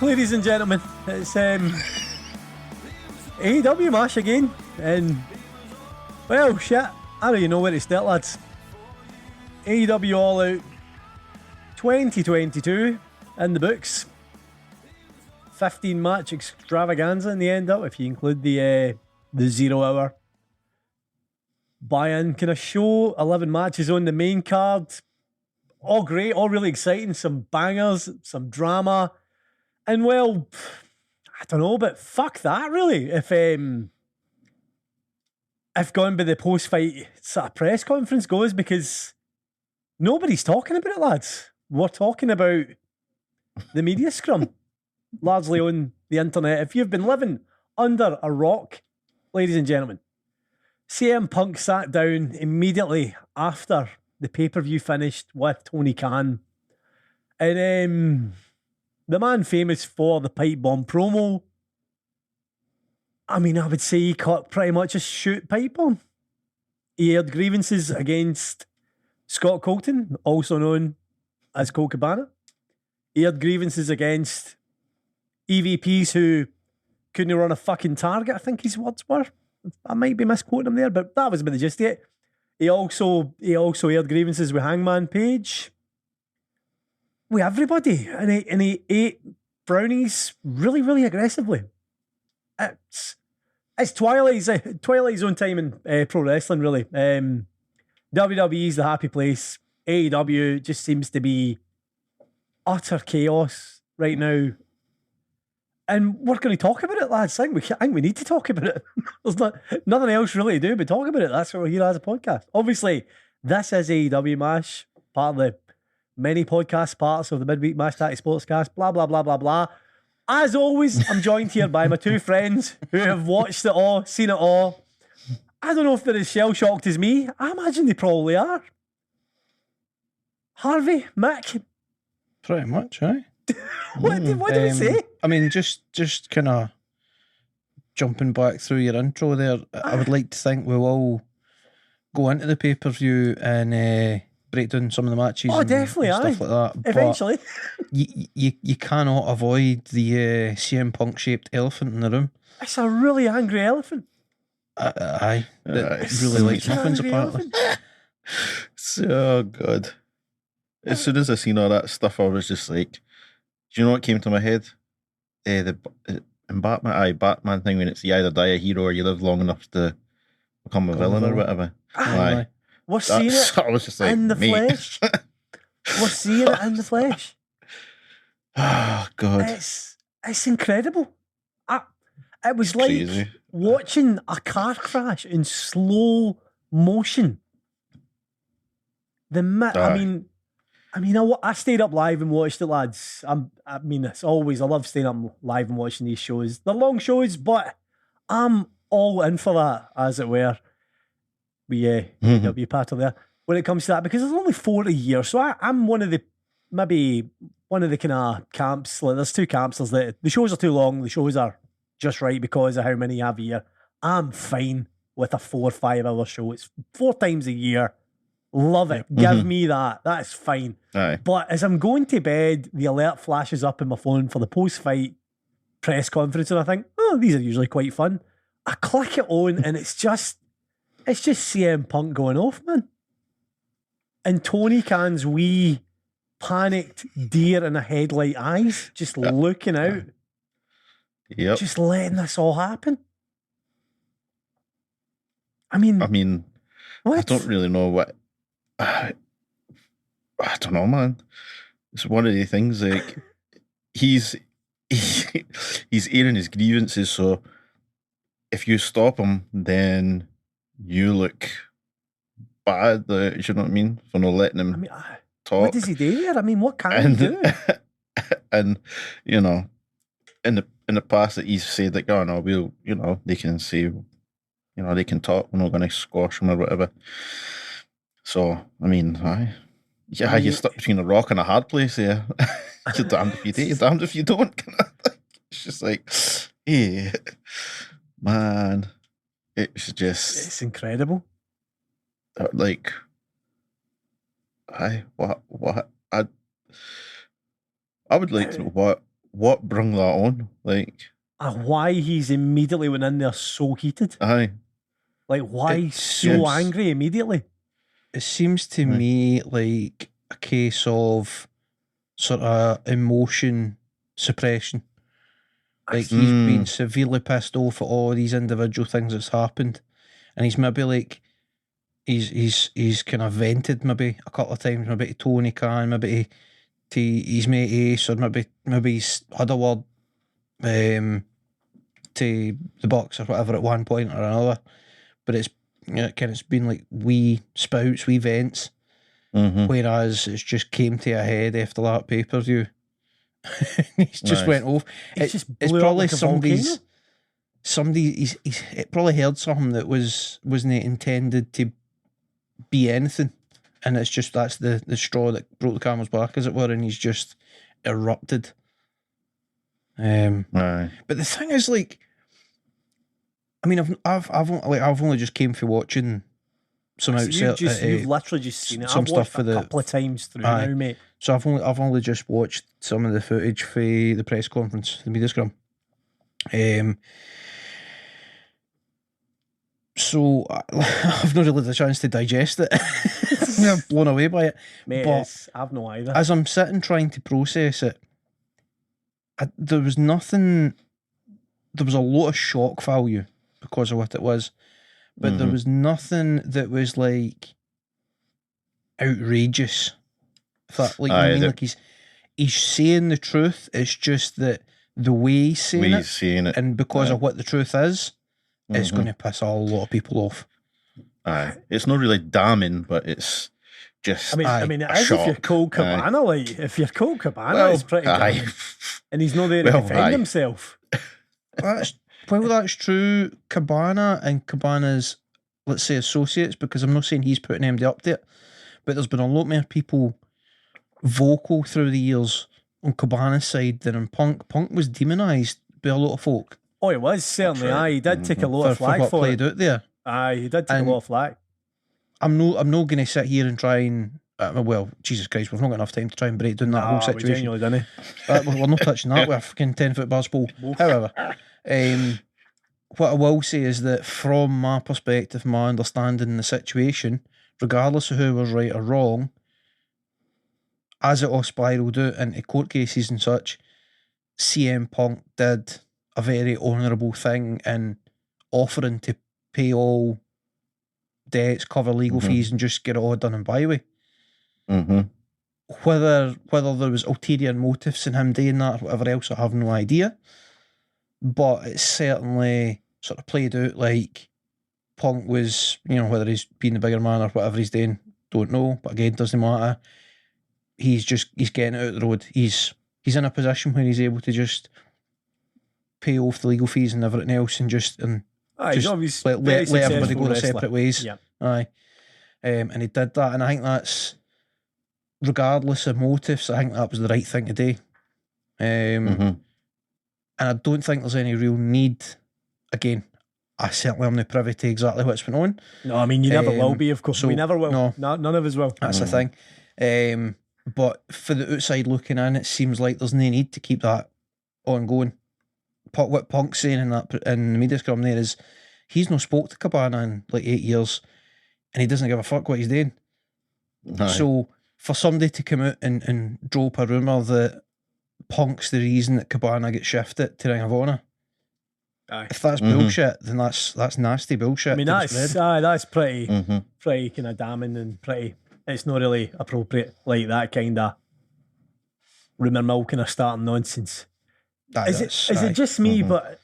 ladies and gentlemen, it's AEW Mash again, and well, shit, I don't even know where to start, lads. AEW All Out 2022 in the books. 15 match extravaganza in the end up, if you include the 0 hour buy-in kind of show. 11 matches on the main card. All great, all really exciting. Some bangers, some drama. And well, I don't know, but fuck that really. If going by the post-fight sort of press conference goes, because nobody's talking about it, lads. We're talking about the media scrum, largely on the internet. If you've been living under a rock, ladies and gentlemen, CM Punk sat down immediately after the pay-per-view finished with Tony Khan. And the man famous for the pipe bomb promo, I mean, I would say he cut pretty much a shoot pipe bomb. He aired grievances against Scott Colton, also known as Colt Cabana. He aired grievances against EVPs who couldn't run a fucking target, I think his words were. I might be misquoting him there, but that was about the gist of it. He also aired grievances with Hangman Page, with everybody, and he ate brownies really, really aggressively. It's Twilight Zone time in pro wrestling, really. WWE's the happy place. AEW just seems to be utter chaos right now. And we're going to talk about it, lads. I think we need to talk about it. There's nothing else really to do but talk about it. That's what we're here as a podcast. Obviously, this is AEW Mash, part of the many podcast parts of the Midweek Mashed Tattie Sportscast, blah, blah, blah, blah, blah. As always, I'm joined here by my two friends who have watched it all, seen it all. I don't know if they're as shell-shocked as me. I imagine they probably are. Harvey, Mick. Pretty much, eh? What did we say? I mean, just kind of jumping back through your intro there, I would like to think we'll all go into the pay-per-view and break down some of the matches. Oh, definitely, and stuff like that. Eventually. But you cannot avoid the CM Punk-shaped elephant in the room. It's a really angry elephant. Aye. That really likes muffins, apparently. So good. As soon as I seen all that stuff, I was just like, do you know what came to my head? In Batman thing, when it's you either die a hero or you live long enough to become a villain or whatever. Aye. We're seeing it I was just like, in the flesh. We're seeing it in the flesh. Oh, God. It's incredible. It was like crazy. Watching a car crash in slow motion. I stayed up live and watched it, lads. I love staying up live and watching these shows. They're long shows, but I'm all in for that, as it were. Be part of there when it comes to that, because there's only 40 years. So I'm one of the kind of camps. Like, there's two camps. There's the shows are too long. The shows are just right because of how many you have a year. I'm fine with a 4 or 5 hour show. It's 4 times a year. Love it. Give me that. That's fine. Aye. But as I'm going to bed, the alert flashes up in my phone for the post-fight press conference, and I think, oh, these are usually quite fun. I click it on, and it's just CM Punk going off, man. And Tony Khan's wee panicked deer in a headlight eyes, just looking out. Yep. Just letting this all happen. I mean, what? I don't really know what. I don't know, man. It's one of the things, like, he's airing his grievances, so if you stop him, then you look bad, you know what I mean, for not letting him talk. What does he do here? I mean, what can he do? And, you know, in the past that he's said, like, oh no, we'll, you know, they can say, you know, they can talk, we're not going to squash them or whatever. So, I mean, you're stuck between a rock and a hard place here. You're damned if you do, you're damned if you don't. It's just like, yeah, man, it's incredible. Like, I would like to know what brung that on? Like, Why he's immediately went in there so heated. aye. Like, why It so seems- angry immediately? It seems to me like a case of sort of emotion suppression. Like he's been severely pissed off at all these individual things that's happened, and he's maybe like he's kind of vented maybe a couple of times, maybe to Tony Khan, maybe to his mate Ace, or maybe he's had a word to the Bucks or whatever at one point or another. But it's it's been like wee spouts, wee vents, whereas it's just came to a head after that pay-per-view. He's just went off. It's probably like a he's it probably heard something that wasn't intended to be anything, and it's just that's the straw that broke the camel's back, as it were, and he's just erupted. Aye. But the thing is, like, I mean, I've only just came for watching some outside. You've literally just seen it. some I've stuff watched for a the couple of times through Aye. now, mate. So I've only just watched some of the footage for the press conference, the media scrum. So I've not really had a chance to digest it. I'm blown away by it. Mate, But I've no either. as I'm sitting trying to process it, there was nothing. There was a lot of shock value because of what it was, but there was nothing that was like outrageous. If that, like, I mean, like he's saying the truth. It's just that the way he's saying it, and because of what the truth is, it's going to piss a lot of people off. Aye, it's not really damning, but it's just. I mean, it is shock. if you're Colt Cabana. Like, if you're Colt Cabana, Well, it's pretty aye. damning. And he's not there to defend himself. That's true. Cabana and Cabana's, let's say, associates, because I'm not saying he's putting MD up there, but there's been a lot more people vocal through the years on Cabana's side than on Punk. Punk was demonised by a lot of folk. Oh, he was, certainly. Right. Aye, he did take a lot of for flag what for played it. out there. Aye, he did take And a lot of flag. I'm not going to sit here and try and well, Jesus Christ, we've not got enough time to try and break down that whole We situation. genuinely didn't. We're not touching that with a fucking 10-foot basketball. However, what I will say is that from my perspective, my understanding the situation, regardless of who was right or wrong, as it all spiraled out into court cases and such, CM Punk did a very honourable thing in offering to pay all debts, cover legal fees, and just get it all done and by with. Whether there was ulterior motives in him doing that or whatever else, I have no idea. But it's certainly sort of played out like Punk was, whether he's being the bigger man or whatever he's doing, don't know. But again, doesn't matter. He's getting it out the road. He's in a position where he's able to just pay off the legal fees and everything else, and just He's obviously let everybody go their wrestler. separate ways. Yeah. Aye. And he did that, and I think that's, regardless of motives, I think that was the right thing to do. And I don't think there's any real need. Again, I certainly am not privy to exactly what's been on. No, I mean, you never will be, of course. so, we never will. no. None of us will. That's the thing. But for the outside looking in, it seems like there's no need to keep that ongoing. What Punk's saying in the media scrum there is he's not spoke to Cabana in like 8 years, and he doesn't give a fuck what he's doing. Aye. So for somebody to come out and drop a rumour that Punk's the reason that Cabana gets shifted to Ring of Honor, if that's bullshit, then that's nasty bullshit. I mean, that's pretty kind of damning and pretty. It's not really appropriate, like that kind of rumour milking or starting nonsense. Is it just me? But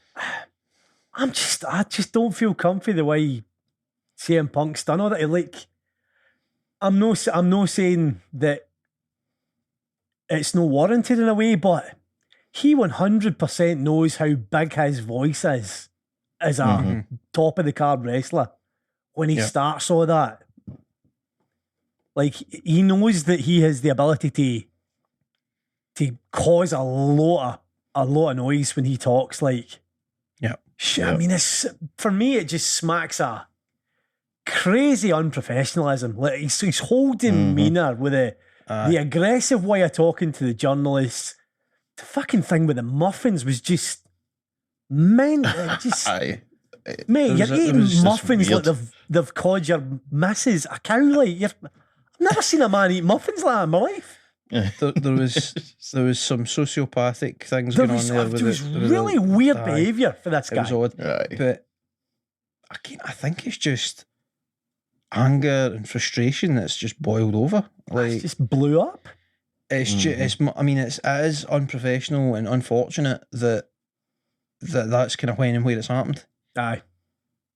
I just don't feel comfy the way CM Punk's done all that. Like, I'm no saying that it's no warranted in a way, but he 100% knows how big his voice is as a top of the card wrestler when he starts all that. Like, he knows that he has the ability to cause a lot of noise when he talks. Like, I mean, for me, it just smacks of crazy unprofessionalism. Like, his whole demeanour with the aggressive way of talking to the journalists, the fucking thing with the muffins was just just Aye. mate, It you're was eating just muffins like weird. they've called your missus a cow. Like I've never seen a man eat muffins like that in my life. There was some sociopathic things There going was, on there. there was really weird aye. behaviour for this It guy. was odd, Aye. but I think it's just anger and frustration that's just boiled over. It Like just blew up. it's just, I mean, it is unprofessional and unfortunate that's kind of when and where it's happened. Aye.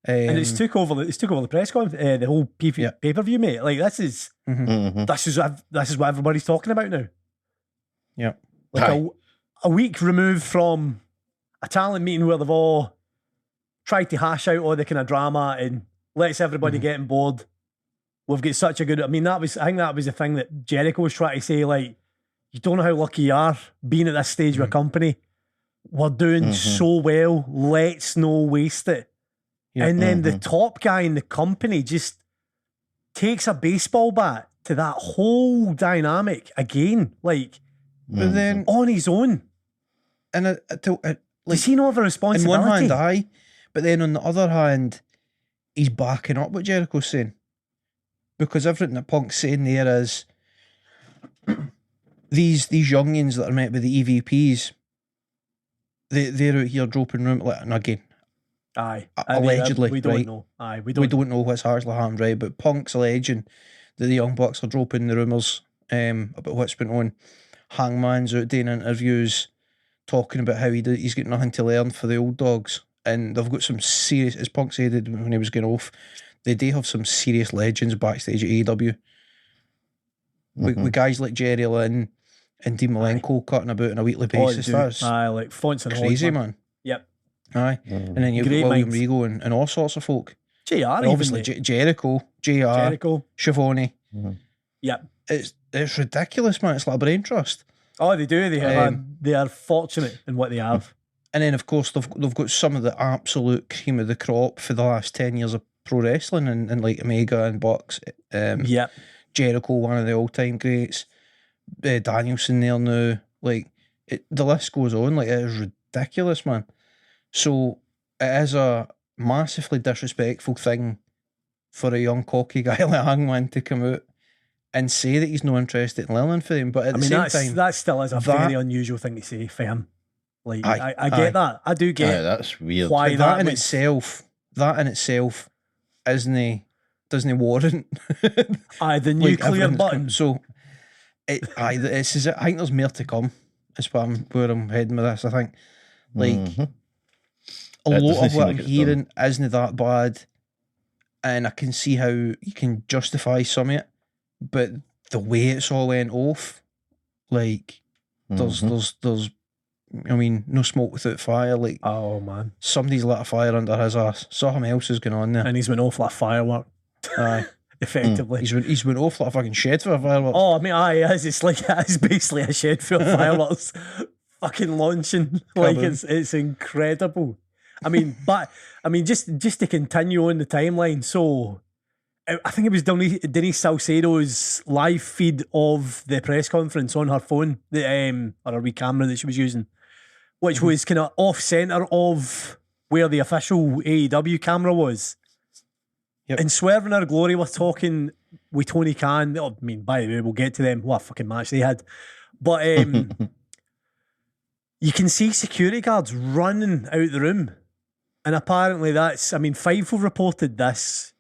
And it's took over the press conference, the whole pay per view, mate. Like this is what everybody's talking about now. Yeah, like a week removed from a talent meeting where they've all tried to hash out all the kind of drama and lets everybody get on board. We've got such a good. I think that was the thing that Jericho was trying to say. Like, you don't know how lucky you are being at this stage with a company. We're doing so well. Let's no waste it. Yeah. And then the top guy in the company just takes a baseball bat to that whole dynamic again, like but then on his own. and Does he not have a in responsibility? one hand, aye, but then on the other hand, he's backing up what Jericho's saying, because everything that Punk's saying there is these youngins that are met with the EVPs, they're out here dropping room, and again, Aye, allegedly, we don't right? know. Aye, We don't know what's actually happened, right? But Punk's alleging that the Young Bucks are dropping the rumours about what's been on. Hangman's out doing interviews talking about how he's got nothing to learn for the old dogs. And they've got some serious, as Punk said when he was going off, they do have some serious legends backstage at AEW. With guys like Jerry Lynn and Dean Malenko cutting about on a weekly basis. That's like Fonts and crazy, Hall, man. Yep. Aye. And then you've Great got William minds. Regal and all sorts of folk. JR, And obviously Jericho, JR, Jericho. Schiavone. Yep. It's ridiculous, man. It's like a brain trust. Oh, they do. They are fortunate in what they have. And then, of course, they've got some of the absolute cream of the crop for the last 10 years of pro wrestling, and like Omega and Bucks. Yep. Jericho, one of the all-time greats. Danielson there now. Like, the list goes on. Like, it is ridiculous, man. So, it is a massively disrespectful thing for a young cocky guy like Hangman to come out and say that he's no interested in learning for him. But at the same time, that still is a very unusual thing to say for him. Like, I get that. I do get that's weird. why that in was- itself doesn't warrant the nuclear everything that's button. come. So I think there's more to come. Is where I'm heading with this. I think like a It lot doesn't of seem what like I'm it's hearing isn't that bad, and I can see how you can justify some of it, but the way it's all went off, like there's I mean, no smoke without fire. Like, Oh man, somebody's lit a fire under his ass. Something else is going on there. and he's went off like a firework, Aye. effectively. He's went off like a fucking shed for a firework. Oh, I mean, it's basically a shed full of fireworks, fucking launching. Like it's incredible. I mean, just to continue on the timeline. So, I think it was Denise Salcedo's live feed of the press conference on her phone, or a wee camera that she was using, which was kind of off center of where the official AEW camera was. Yep. And Swerve and Our Glory were talking with Tony Khan. I mean, by the way, we'll get to them. What a fucking match they had. But you can see security guards running out the room. And apparently Fightful reported this,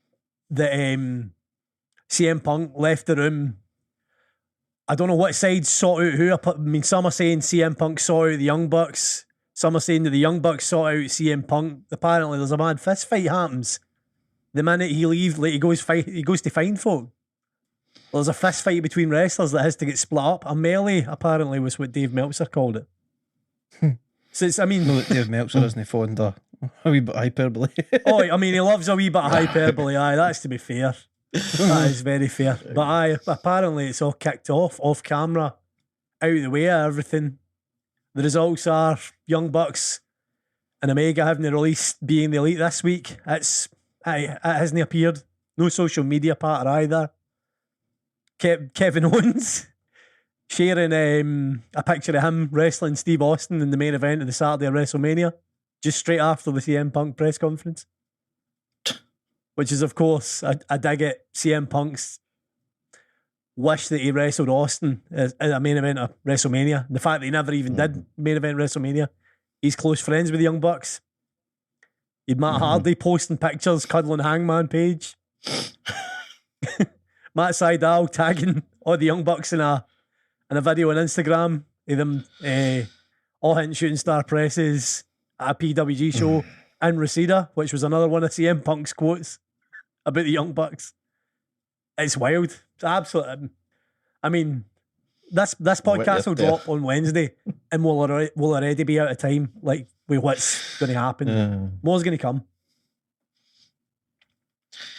that CM Punk left the room. I don't know what side sought out who. I mean, some are saying CM Punk sought out the Young Bucks. Some are saying that the Young Bucks sought out CM Punk. Apparently, there's a mad fist fight happens. The minute he leaves, like he goes to find folk. There's a fist fight between wrestlers that has to get split up. A melee, apparently, was what Dave Meltzer called it. So it's, I mean, No, Dave Meltzer isn't fond of a wee bit of hyperbole. oh, I mean, he loves a wee bit of hyperbole. Aye, that's to be fair. That is very fair. But aye, apparently it's all kicked off camera, out of the way of everything. The results are Young Bucks and Omega having the release being the elite this week. It hasn't appeared. No social media part either. Kevin Owens sharing a picture of him wrestling Steve Austin in the main event of the Saturday of WrestleMania, just straight after the CM Punk press conference. Which is, of course, I dig it. CM Punk's wish that he wrestled Austin as a main event of WrestleMania. The fact that he never even did main event WrestleMania. He's close friends with the Young Bucks. You'd Matt Hardy posting pictures, cuddling Hangman Page. Matt Sydal tagging all the Young Bucks in a video on Instagram of them all hitting shooting star presses at a PWG show in Reseda, which was another one of CM Punk's quotes about the Young Bucks. It's wild. It's absolute. I mean, this podcast will drop on Wednesday, and we'll already be out of time. Like with what's going to happen. More's going to come.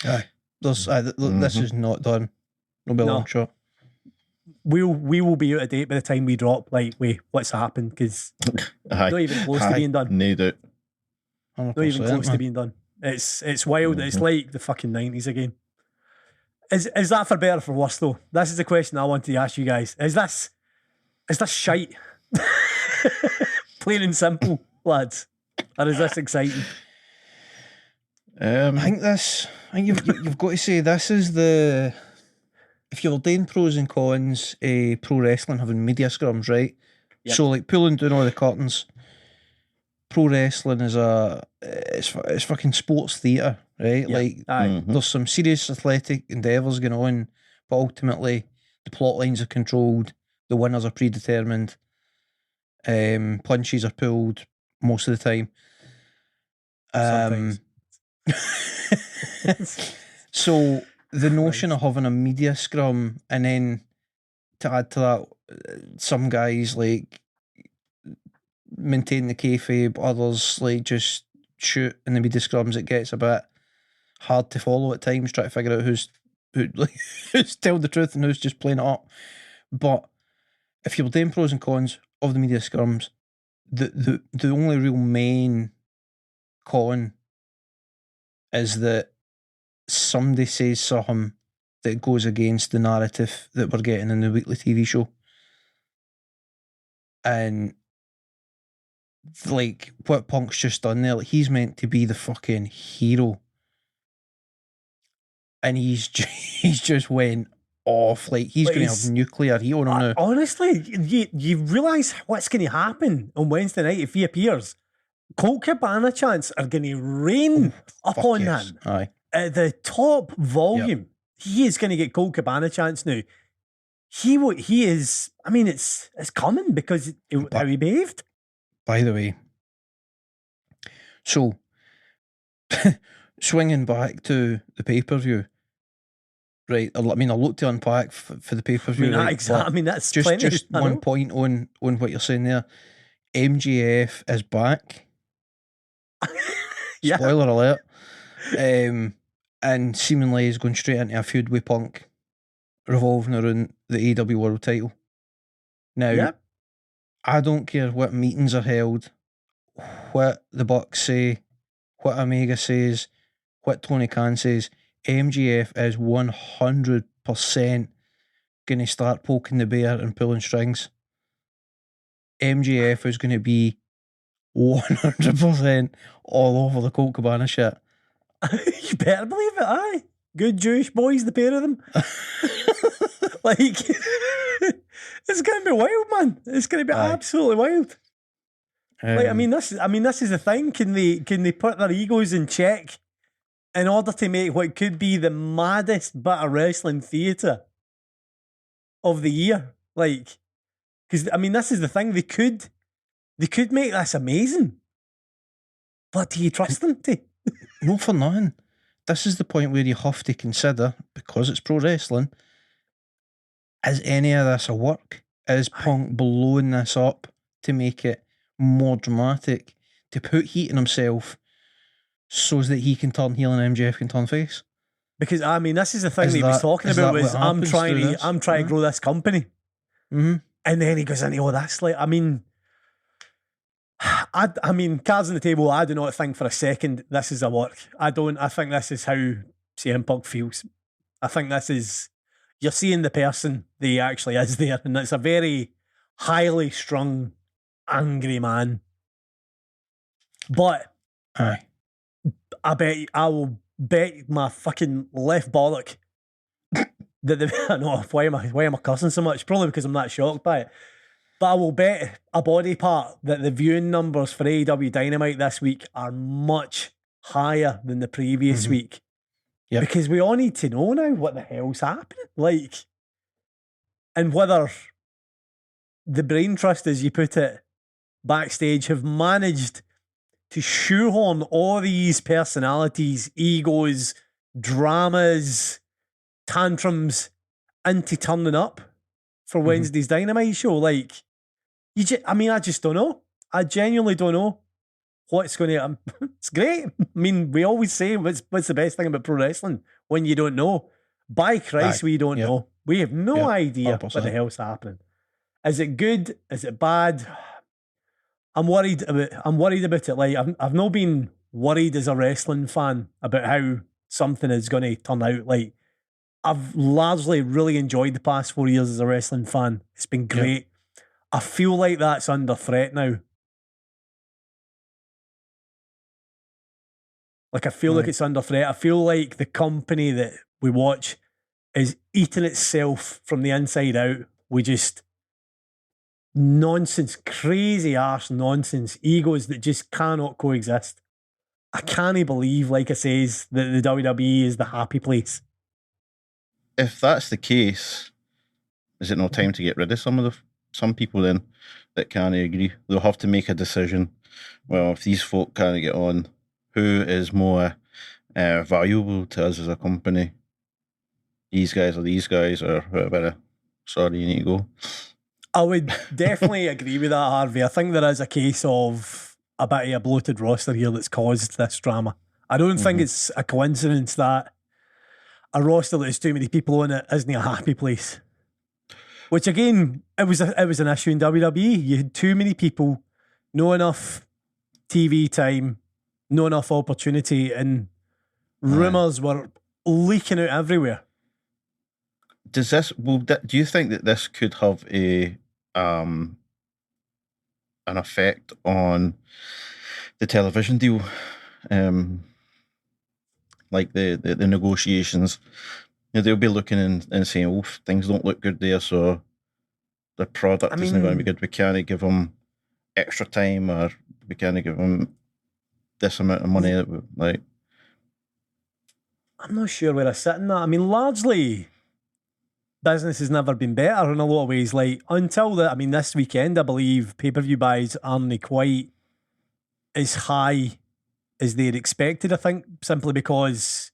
Aye, this is not done. No be a long shot. We will be out of date by the time we drop. Like, wait, what's happened? Because not even close to being done. Need it. Not even close to being done. It's wild. It's like the fucking 90s again. Is that for better or for worse though? This is the question I wanted to ask you guys. Is this shite? Plain and simple, lads. Or is this exciting? I think you've got to say this is the. If you're doing pros and cons, pro wrestling having media scrums, right? Yep. So like pulling down all the curtains. Pro wrestling is it's fucking sports theatre, right? Yep. Like there's some serious athletic endeavours going on, but ultimately the plot lines are controlled, the winners are predetermined, punches are pulled most of the time. So the notion of having a media scrum and then to add to that, some guys like maintain the kayfabe, others like just shoot in the media scrums, it gets a bit hard to follow at times, try to figure out who's telling the truth and who's just playing it up. But if you're doing pros and cons of the media scrums, the only real main con is that somebody says something that goes against the narrative that we're getting in the weekly TV show. And like what Punk's just done there, like he's meant to be the fucking hero, and he's just went off. Like he's going to have nuclear heat on him now. Honestly, you realise what's going to happen on Wednesday night if he appears? Colt Cabana chants are going to rain upon him. Aye. At the top volume. Yep. He is going to get Colt Cabana chants now. He is. I mean, it's coming because how he behaved. By the way, so swinging back to the pay-per-view, right? I mean, I looked to unpack for the pay-per-view. I mean, that's just one point on what you're saying there. MJF is back. Spoiler alert. And seemingly is going straight into a feud with Punk revolving around the AEW World title. Now, I don't care what meetings are held, what the Bucks say, what Omega says, what Tony Khan says. MJF is 100% going to start poking the bear and pulling strings. MJF is going to be 100% all over the Colt Cabana shit. You better believe it, aye. Good Jewish boys, the pair of them. Like, it's going to be wild, man. It's going to be absolutely wild. Like, I mean, this is the thing. Can they put their egos in check in order to make what could be the maddest bit of wrestling theatre of the year? Like, because I mean, this is the thing. They could make this amazing, but do you trust them to? No, for nothing. This is the point where you have to consider, because it's pro wrestling, is any of this a work? Is Punk blowing this up to make it more dramatic, to put heat in himself so that he can turn heel and MJF can turn face? Because I mean, this is the thing that he was talking about was I'm trying to grow this company, and then he goes into all this. Like, I mean, cards on the table. I do not think for a second this is a work. I don't. I think this is how CM Punk feels. I think this is. you're seeing the person that he actually is there, and it's a very highly strung, angry man. But Aye. I will bet my fucking left bollock that I know why am I cussing so much? Probably because I'm not shocked by it. But I will bet a body part that the viewing numbers for AEW Dynamite this week are much higher than the previous week. Yep. Because we all need to know now what the hell's happening. Like, and whether the brain trust, as you put it, backstage have managed to shoehorn all these personalities, egos, dramas, tantrums into turning up for Wednesday's Dynamite show. Like, I just don't know. I genuinely don't know what's going to. It's great. I mean, we always say what's the best thing about pro wrestling when you don't know. By Christ, we don't know. We have no idea 100%. what the hell's happening. Is it good? Is it bad? I'm worried about it. Like, I've not been worried as a wrestling fan about how something is going to turn out. Like, I've largely really enjoyed the past 4 years as a wrestling fan. It's been great. Yep. I feel like that's under threat now. Like, I feel like it's under threat. I feel like the company that we watch is eating itself from the inside out. We just nonsense, crazy arse nonsense, egos that just cannot coexist. I can't believe, like I says, that the WWE is the happy place. If that's the case, is it no time to get rid of some people then that can't agree? They'll have to make a decision. Well, if these folk can't get on, who is more valuable to us as a company? These guys or these guys, or whatever. Sorry, you need to go. I would definitely agree with that, Harvey. I think there is a case of a bit of a bloated roster here that's caused this drama. I don't think it's a coincidence that a roster that has too many people on it isn't a happy place. Which again, it was an issue in WWE. You had too many people, no enough TV time, no enough opportunity, and rumours were leaking out everywhere. Do you think that this could have an effect on the television deal? Like the negotiations, they'll be looking and saying, "Oh, things don't look good there, so the product isn't going to be good. We can't give them extra time, or we can't give them this amount of money." Like, I'm not sure where I sit in that. I mean, largely, business has never been better in a lot of ways. Like, until this weekend, I believe pay-per-view buys aren't quite as high as they'd expected, I think, simply because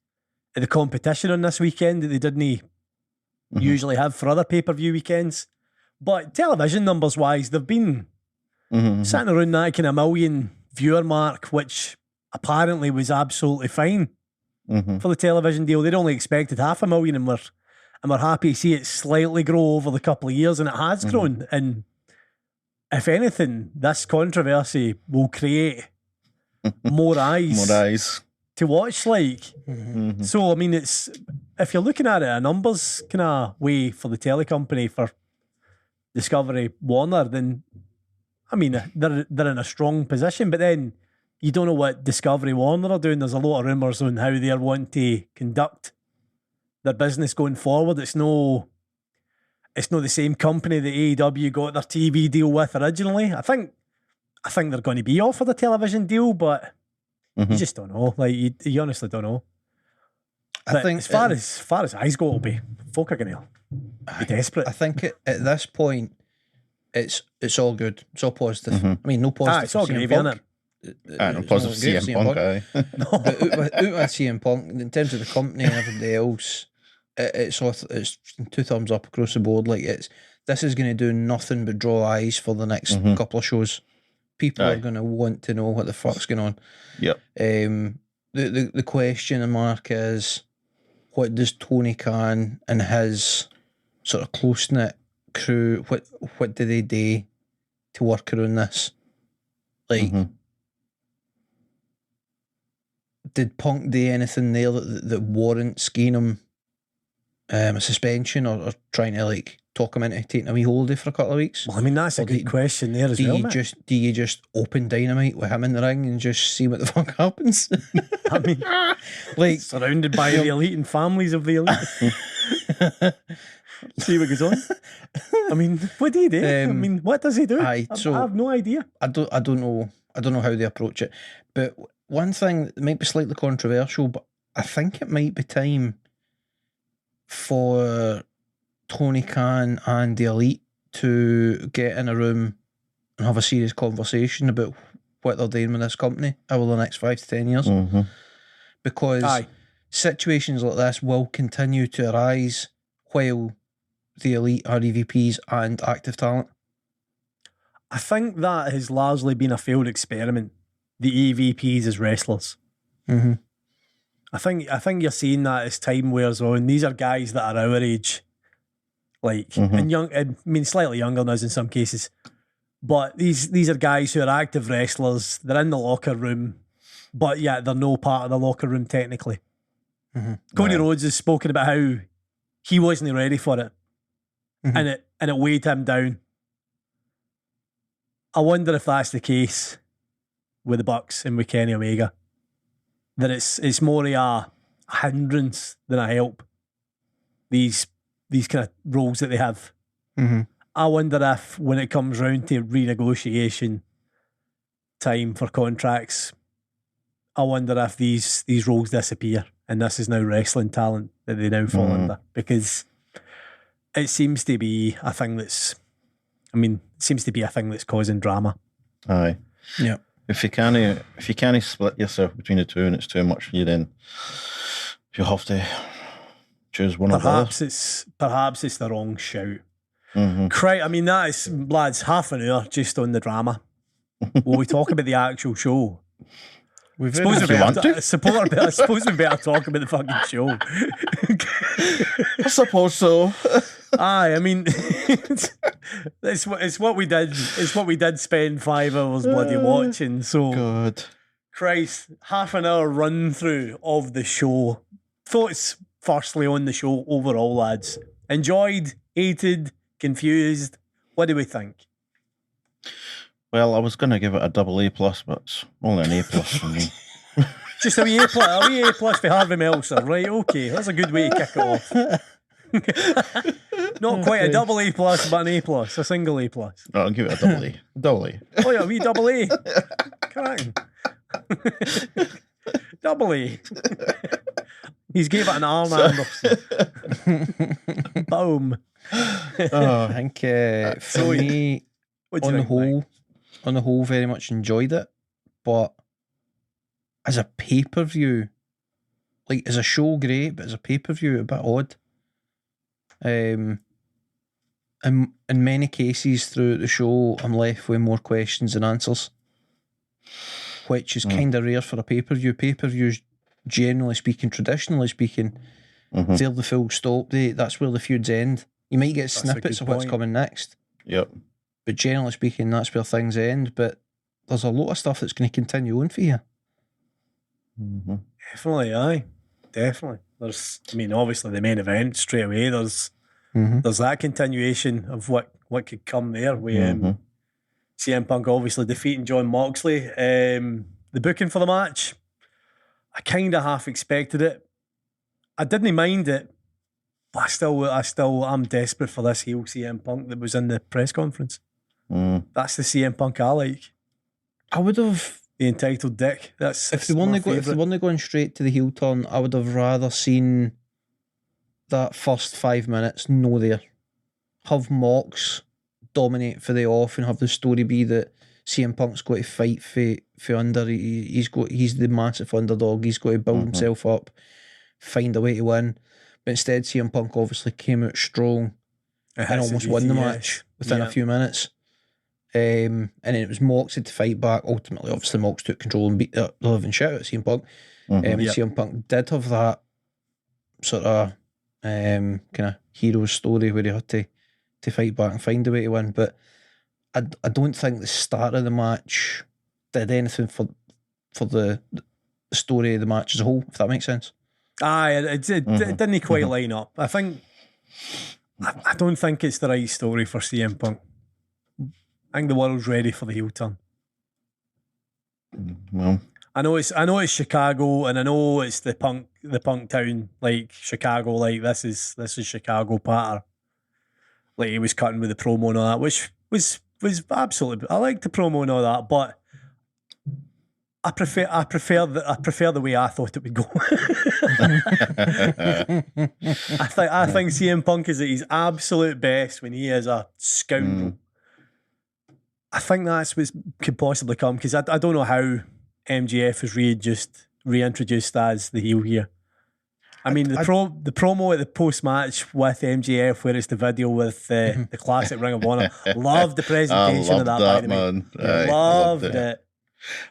of the competition on this weekend that they didn't usually have for other pay-per-view weekends. But television numbers-wise, they've been sitting around that kind of million viewer mark, which apparently was absolutely fine for the television deal. They'd only expected 500,000, and we're happy to see it slightly grow over the couple of years, and it has grown. And if anything, this controversy will create more eyes to watch. Like, so I mean, it's, if you're looking at it a numbers kind of way for the telecompany for Discovery Warner, then I mean they're in a strong position. But then you don't know what Discovery Warner are doing. There's a lot of rumours on how they're wanting to conduct their business going forward. It's no the same company that AEW got their TV deal with originally. I think they're going to be offered a television deal, but you just don't know. Like, you honestly don't know. But I think as far as eyes go, it'll be, folk are going to be desperate. I think at this point, it's all good. It's all positive. I mean, no positive. It's all gravy, isn't it? No positive CM Punk. But out with CM Punk, in terms of the company and everybody else, it's two thumbs up across the board. Like, this is going to do nothing but draw eyes for the next couple of shows. People are going to want to know what the fuck's going on. Yep. The question mark is, what does Tony Khan and his sort of close knit crew, what do they do to work around this? Like, did Punk do anything there that warrants getting him a suspension or trying to like talk him into taking a wee holiday for a couple of weeks? Well, I mean, that's a good question there as well, Mick. Do you just open Dynamite with him in the ring and just see what the fuck happens? I mean, like surrounded by the elite and families of the elite. See what goes on. I mean, what do you do? I mean, what does he do? I have no idea. I don't know how they approach it. But one thing that might be slightly controversial, but I think it might be time for Tony Khan and the elite to get in a room and have a serious conversation about what they're doing with this company over the next 5 to 10 years. Mm-hmm. Because situations like this will continue to arise while the elite are EVPs and active talent. I think that has largely been a failed experiment. The EVPs as wrestlers. Mm-hmm. I think you're seeing that as time wears on. These are guys that are our age, like and young. I mean, slightly younger than us in some cases, but these are guys who are active wrestlers. They're in the locker room, but yeah, they're no part of the locker room technically. Mm-hmm. Cody Rhodes has spoken about how he wasn't ready for it, and it weighed him down. I wonder if that's the case with the Bucks and with Kenny Omega. That it's more a hindrance than a help. These kind of roles that they have. Mm-hmm. I wonder if when it comes round to renegotiation time for contracts, I wonder if these roles disappear and this is now wrestling talent that they now fall under, because it seems to be a thing that's causing drama. Aye. Yeah. If you can't split yourself between the two and it's too much for you, then you have to choose one of those. Perhaps it's the wrong shout. Mm-hmm. I mean, that is, lads, half an hour just on the drama. Will we talk about the actual show? I suppose we better talk about the fucking show. I suppose so. Aye, I mean, it's what we did. It's what we did spend 5 hours bloody watching. So, God, Christ, half an hour run through of the show. Thoughts firstly on the show overall, lads. Enjoyed, hated, confused. What do we think? Well, I was going to give it a double A+, but it's only an A+ for me. Just a wee A+, for Harvey Meltzer, right? Okay, that's a good way to kick it off. Not quite a double A+, but an A+, a single A+. No, I'll give it a double A. Double A. Oh yeah, a wee double A. Correct. Double A. He's gave it an Arn Anderson. Boom. I think for me, on the whole, very much enjoyed it, but as a pay-per-view, like as a show, great, but as a pay-per-view, a bit odd. In many cases throughout the show, I'm left with more questions than answers, which is kind of rare for a pay-per-view. Pay-per-views, generally speaking, traditionally speaking, they're the full stop. That's where the feuds end. You might get snippets of what's coming next. Yep. But generally speaking, that's where things end. But there's a lot of stuff that's going to continue on for you. Mm-hmm. Definitely, aye. Definitely. There's, I mean, obviously the main event straight away. There's that continuation of what could come there. With CM Punk obviously defeating John Moxley. The booking for the match, I kind of half expected it. I didn't mind it, but I'm desperate for this heel CM Punk that was in the press conference. That's the CM Punk I like. I would have the entitled dick. If they weren't going straight to the heel turn, I would have rather seen that first 5 minutes no there. Have Mox dominate for the off and have the story be that CM Punk's got to fight for under. He's the massive underdog. He's got to build himself up, find a way to win. But instead, CM Punk obviously came out strong and almost won the match within a few minutes. And then it was Mox had to fight back. Ultimately, obviously, Mox took control and beat the living shit out of CM Punk. CM Punk did have that sort of kind of hero story where he had to fight back and find a way to win. But I don't think the start of the match did anything for the story of the match as a whole, if that makes sense. Aye, it didn't quite line up. I think I don't think it's the right story for CM Punk. I think the world's ready for the heel turn. Well, I know it's Chicago, and I know it's the punk town, like Chicago. Like this is Chicago patter. Like he was cutting with the promo and all that, which was absolutely. I like the promo and all that, but I prefer the way I thought it would go. I think CM Punk is at his absolute best when he is a scoundrel. I think that's what could possibly come, because I don't know how MJF is reintroduced as the heel here. I mean, the promo at the post match with MJF, where it's the video with the classic Ring of Honor. Loved the presentation of that, by the way. Loved it.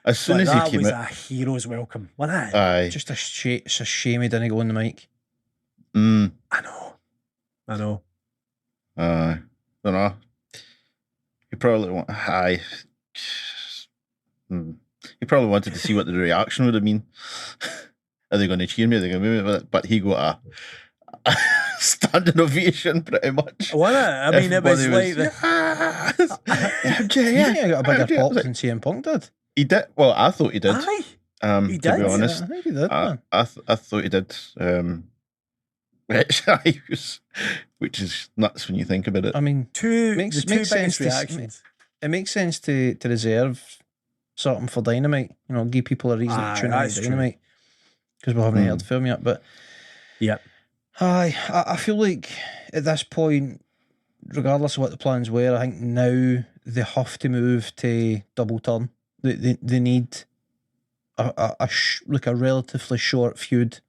As soon as he came out, out, that was a hero's welcome, wasn't it? aye, Just it's a shame he didn't go on the mic. I know. Don't know. He probably He probably wanted to see what the reaction would have been. Are they going to cheer me? Are they going to move me? But he got a standing ovation, pretty much. Wasn't it? I mean, Everybody it was like Yeah, got a bigger pop than CM Punk did. He did. Well, I thought he did. Aye. He did. To be honest, I think he did. Man. I thought he did. Which is nuts when you think about it. I mean, makes sense reactions. It makes sense to reserve something for Dynamite. You know, give people a reason to tune in to Dynamite, because we haven't heard the film yet. But yeah, I feel like at this point, regardless of what the plans were, I think now they have to move to double turn. They need a relatively short feud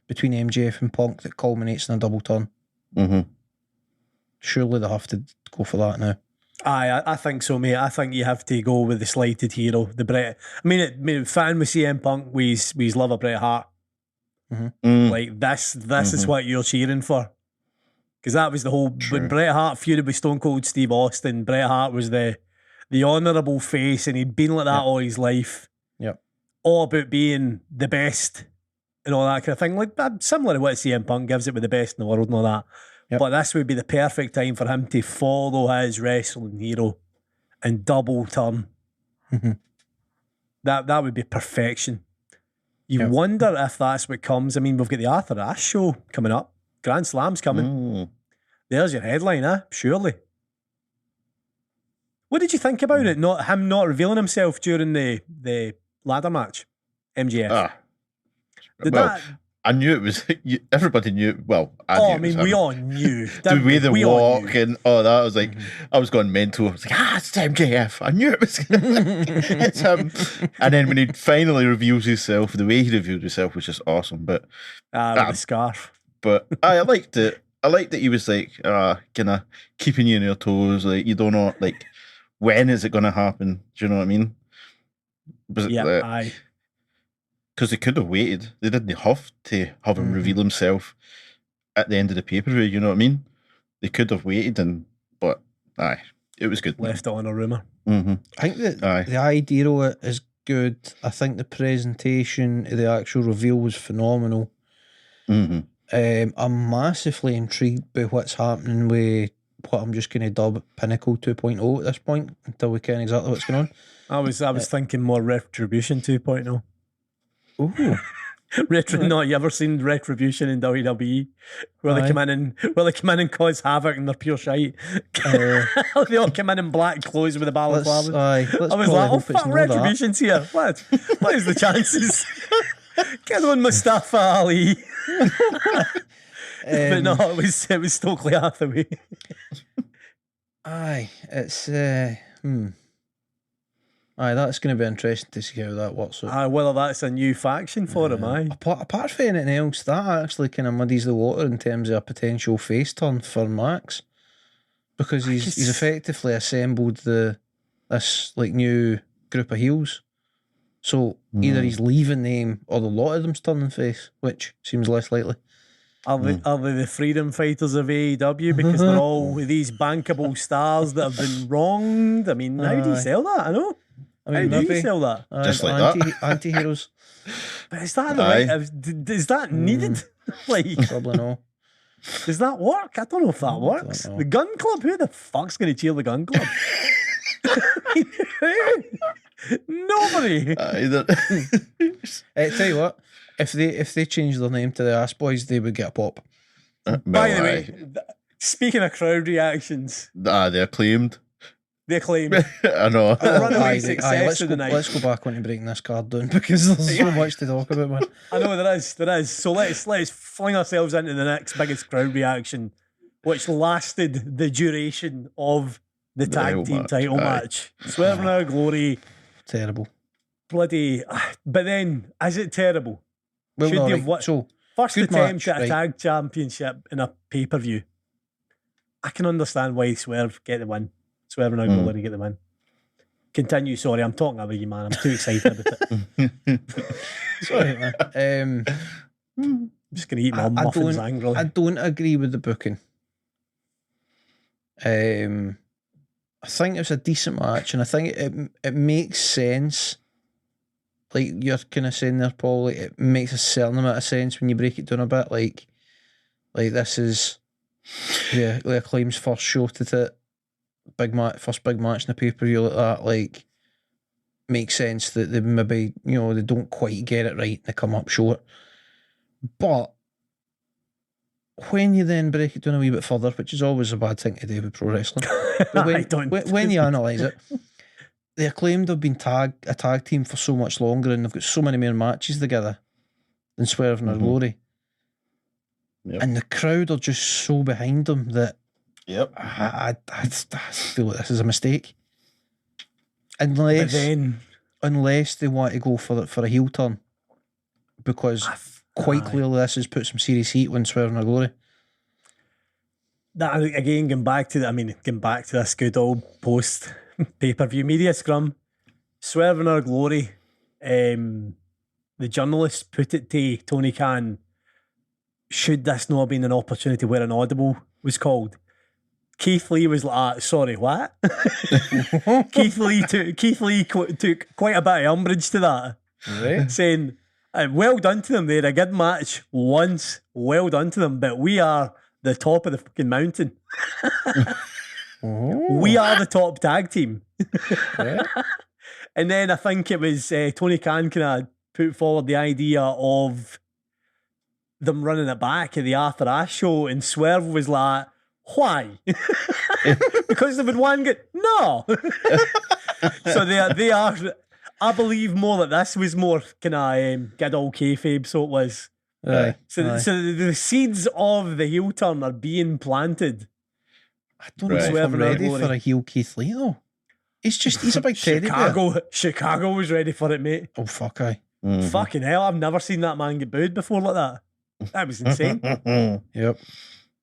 between MJF and Punk that culminates in a double turn. Surely they have to go for that now. Aye, I think so, mate. I think you have to go with the slighted hero, the Bret. I mean, fan with CM Punk, we love a Bret Hart. Like this is what you're cheering for, because that was the whole when Bret Hart feuded with Stone Cold Steve Austin. Bret Hart was the honourable face, and he'd been like that all his life. Yep, all about being the best and all that kind of thing. Like similar to what CM Punk gives it with the best in the world and all that. Yep. But this would be the perfect time for him to follow his wrestling hero and double turn. That would be perfection. You wonder if that's what comes. I mean, we've got the Arthur Ashe show coming up. Grand Slam's coming. There's your headline, surely. What did you think about it? Him not revealing himself during the ladder match, MJF. I knew it was. Everybody knew. Well, I knew we all knew. The way they walk and all that. I was like, I was going mental. I was like, it's MJF. I knew it was. It's him. And then when he finally reveals himself, the way he revealed himself was just awesome. But with the scarf. But I liked it. I liked that he was like, kind of keeping you on your toes. Like, you don't know, like, when is it going to happen? Do you know what I mean? Aye. Because they could have waited. They didn't have to have him reveal himself at the end of the pay-per-view, you know what I mean? They could have waited, but it was good. Left it on a rumour. I think that the idea of it is good. I think the presentation of the actual reveal was phenomenal. I'm massively intrigued by what's happening with what I'm just going to dub Pinnacle 2.0 at this point, until we can exactly what's going on. I was thinking more Retribution 2.0. Ooh. You ever seen Retribution in WWE where they come in and cause havoc and they're pure shite? They all come in black clothes with a balaclava. I was like, fuck, Retribution's here. What is the chances? Get on Mustafa Ali. But no, it was Stokely Hathaway. It's that's going to be interesting to see how that works out. Whether that's a new faction for him, Apart from anything else, that actually kind of muddies the water in terms of a potential face turn for Max, because he's effectively assembled this like new group of heels. So either he's leaving them or the lot of them's turning face, which seems less likely. Are they the freedom fighters of AEW, because they're all these bankable stars that have been wronged? I mean, how do you sell that? How do you sell that? Just like that. Anti-heroes. But is that the right? Is that needed? Like, Probably no. does that work? I don't know if that works. know. The Gun Club? Who the fuck's going to cheer the Gun Club? Nobody. Either. Tell you what, if they changed their name to the Ass Boys, they would get a pop. By the way, speaking of crowd reactions, they acclaimed. they claim I know. runaway success of the night. Let's go back on to breaking this card down because there's so much to talk about, man. I know there is. So let's fling ourselves into the next biggest crowd reaction, which lasted the duration of the tag team title match. Swerve and Our Glory. Terrible. Bloody. But then, is it terrible? Well, Should no, they have right, what? so First good attempt match, at a right. tag championship in a pay-per-view. I can understand why Swerve get the win. Swerve and Our Glory get the win. Continue. Sorry, I'm talking about you, man. I'm too excited about it. sorry, man. I'm just going to eat my I muffins don't- angrily. I don't agree with the booking. I think it's a decent match, and I think it makes sense. Like you're kind of saying there, Paul, like it makes a certain amount of sense when you break it down a bit. Like this is the Acclaim's first show to it, first big match in the pay-per-view like that. Like makes sense that they maybe they don't quite get it right. They come up short, but when you then break it down a wee bit further, which is always a bad thing to do with pro wrestling, but when you analyse it, the Acclaimed have been a tag team for so much longer, and they've got so many more matches together than Swerve and Our Glory. Yep. And the crowd are just so behind them that Yep. I feel like this is a mistake. But Unless they want to go for a heel turn, because quite clearly this has put some serious heat when Swerve and Our Glory. That again, going back to this good old post pay-per-view media scrum, Swerve and Our Glory. The journalist put it to Tony Khan, should this not have been an opportunity where an audible was called? Keith Lee was like, sorry, what? Keith Lee took quite a bit of umbrage to that, Right. saying, well done to them. They had a good match once. Well done to them. But we are the top of the fucking mountain. We are the top tag team. Yeah. And then I think it was Tony Khan kind of put forward the idea of them running it back at the Arthur Ashe show, and Swerve was like, why? Because they would one get no. So they are. I believe more that this was more kind of good old kayfabe. So it was. Aye. So the seeds of the heel turn are being planted. I don't know if I'm Swerve and Our ready Glory. for a heel Keith Lee though. He's a big teddy bear. Chicago was ready for it, mate. Oh fuck, aye. Fucking hell, I've never seen that man get booed before like that. That was insane. Yep.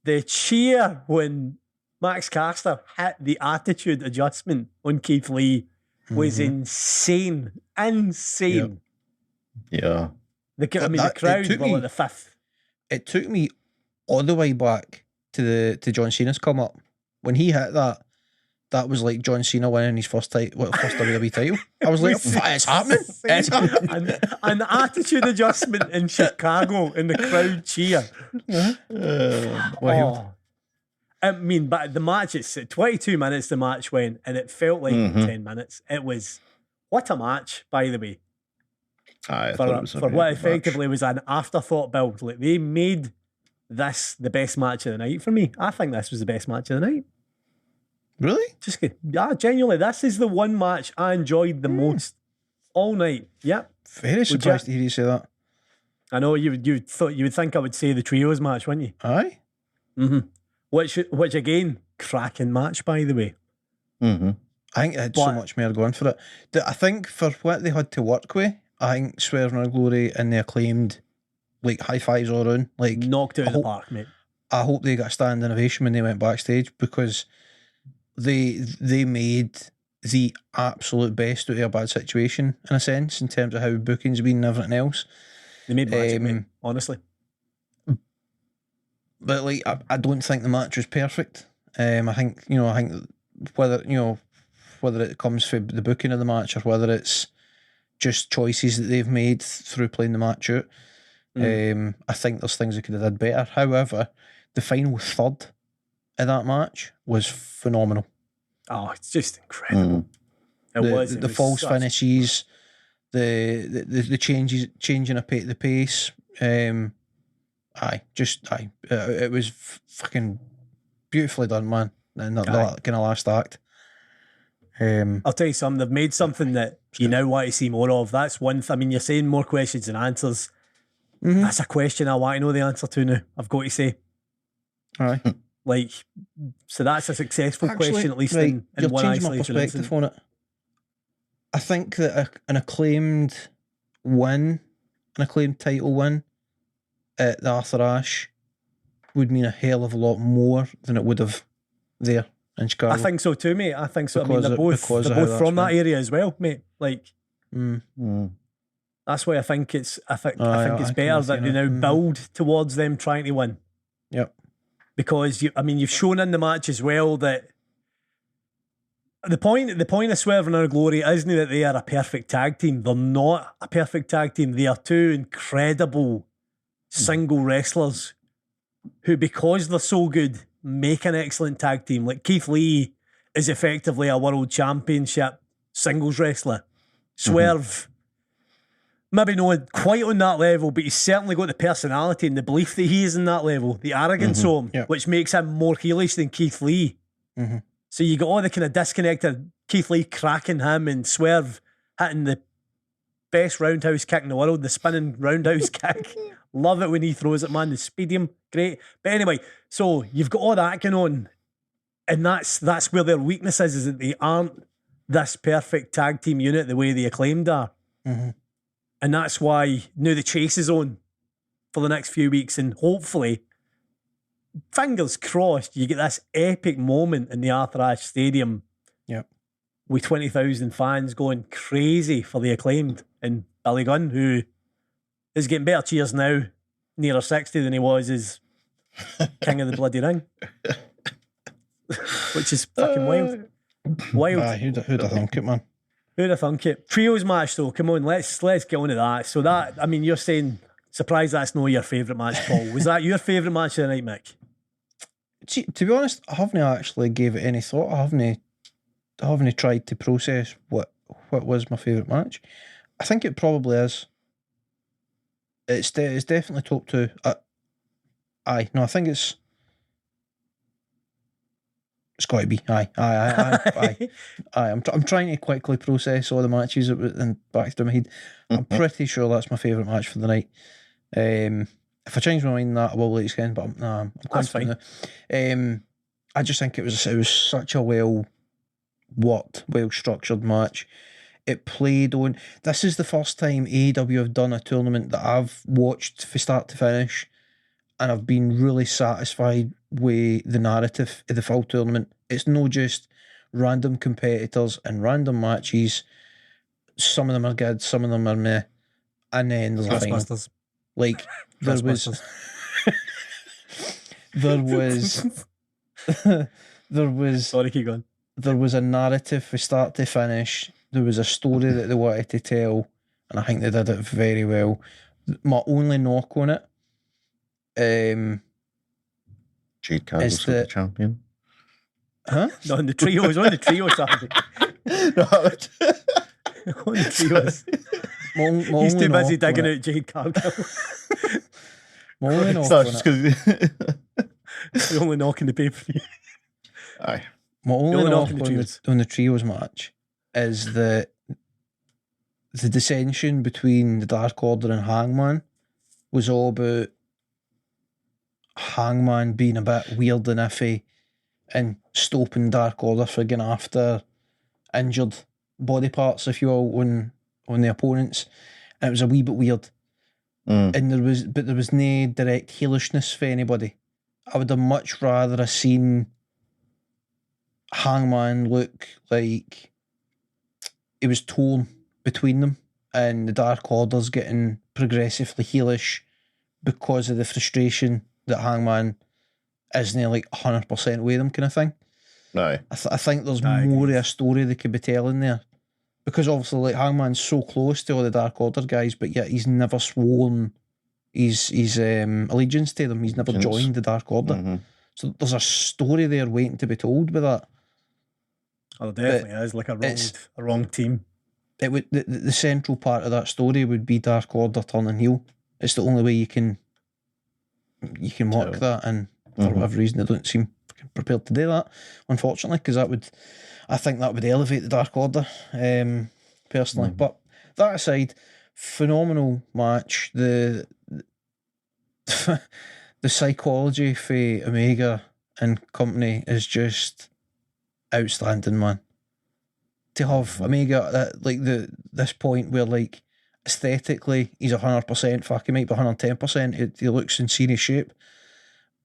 The cheer when Max Caster hit the attitude adjustment on Keith Lee was insane. Insane. Yeah. The crowd took were me- like the fifth. It took me all the way back to John Cena's come up. When he hit that, that was like John Cena winning his first WWE title. I was like, it's happening. It's happening. An attitude adjustment in Chicago and the crowd cheer. Wild. Oh. I mean, but the match, it's 22 minutes the match went, and it felt like 10 minutes. It was, what a match, by the way. I thought it was a For really what good effectively match. was an afterthought build. Like, they made this the best match of the night for me. I think this was the best match of the night. Really? Just good. Yeah, genuinely, this is the one match I enjoyed the most all night. Yep. Very surprised to hear you say that. I know you would think I would say the trios match, wouldn't you? Aye. Mm-hmm. Which again, cracking match, by the way. Mm-hmm. I think it had so much more going for it. I think for what they had to work with, I think Swerve and Our Glory and the Acclaimed, like high fives all around. Like Knocked out of the park, mate. I hope they got a standing ovation when they went backstage, because they made the absolute best out of a bad situation, in a sense, in terms of how booking's been and everything else. They made magic, mate, honestly. But like, I don't think the match was perfect. I think whether it comes from the booking of the match or whether it's just choices that they've made through playing the match out, I think there's things they could have done better. However, the final third of that match was phenomenal. Oh, it's just incredible. It was the false finishes, the changing the pace. It was fucking beautifully done, man. And that kind of last act. I'll tell you something. They've made something that you now want to see more of. That's one. I mean, you're saying more questions than answers. That's a question I want to know the answer to now. I've got to say. Aye. Like, so that's a successful question, at least in one changing my isolated perspective incident. on it. I think that an acclaimed title win at the Arthur Ashe would mean a hell of a lot more than it would have there in Chicago. I think so too, mate. I think so. Because I mean, they're both from that area as well, mate. Like, that's why I think it's. I think it's better that they now build towards them trying to win. Yep. Because you've shown in the match as well that the point of Swerve and Our Glory isn't that they are a perfect tag team. They're not a perfect tag team. They are two incredible single wrestlers who, because they're so good, make an excellent tag team. Like Keith Lee is effectively a world championship singles wrestler. Swerve, maybe not quite on that level, but he's certainly got the personality and the belief that he is in that level, the arrogance of him, which makes him more heelish than Keith Lee. So you got all the kind of disconnected Keith Lee cracking him and Swerve hitting the best roundhouse kick in the world, the spinning roundhouse kick. Love it when he throws it, man. The speedium, great. But anyway, so you've got all that going on, and that's where their weakness is that they aren't this perfect tag team unit the way the Acclaimed are. And that's why now the chase is on for the next few weeks, and hopefully, fingers crossed, you get this epic moment in the Arthur Ashe Stadium. Yep. With 20,000 fans going crazy for the Acclaimed and Billy Gunn, who is getting better cheers now, nearer 60 than he was as King of the Bloody Ring. Which is fucking wild. Wild. Who'd have thunk it, man? Who'd have thunk it? Trios match though, come on, let's get on to that. So that, I mean, you're saying, surprised that's not your favourite match, Paul. Was that your favourite match of the night, Mick? See, to be honest, I haven't actually gave it any thought. I haven't tried to process what was my favourite match. I think it probably is. It's definitely top two. I think it's got to be. Aye. I'm trying to quickly process all the matches that were in back to my head. I'm pretty sure that's my favourite match for the night. If I change my mind, that I will let you again. But I'm confident. I just think it was such a well structured match. It played on. This is the first time AEW have done a tournament that I've watched from start to finish, and I've been really satisfied with the narrative of the full tournament. It's not just random competitors and random matches. Some of them are good, some of them are meh, and then there's a final. Like there was Sorry, keep going. There was a narrative from start to finish. There was a story that they wanted to tell, and I think they did it very well. My only knock on it, Jade Cargill's the champion. Huh? No, on the trios, on the trios Saturday. On the trios. He's too busy digging out Jade Cargill. My only knock on it. The only knock in the pay-per-view. Aye. My only knock on the trios match is the dissension between the Dark Order and Hangman was all about Hangman being a bit weird and iffy and stopping Dark Order for getting after injured body parts, if you will, on the opponents. And it was a wee bit weird. And there was no direct heelishness for anybody. I would have much rather have seen Hangman look like it was torn between them, and the Dark Order's getting progressively heelish because of the frustration that Hangman isn't like 100% with them, kind of thing. Aye. I think there's more of a story they could be telling there, because obviously like Hangman's so close to all the Dark Order guys, but yet he's never sworn his allegiance to them. He's never joined the Dark Order. Mm-hmm. So there's a story there waiting to be told with that. Oh, definitely is like a wrong team. It would the central part of that story would be Dark Order turning heel. It's the only way you can work that, and for whatever reason they don't seem prepared to do that, unfortunately, because I think that would elevate the Dark Order, personally. But that aside, phenomenal match. The psychology for Omega and company is just outstanding, man. To have Omega at like this point where like aesthetically he's 100%, fuck, he might be 110%. He looks in serious shape,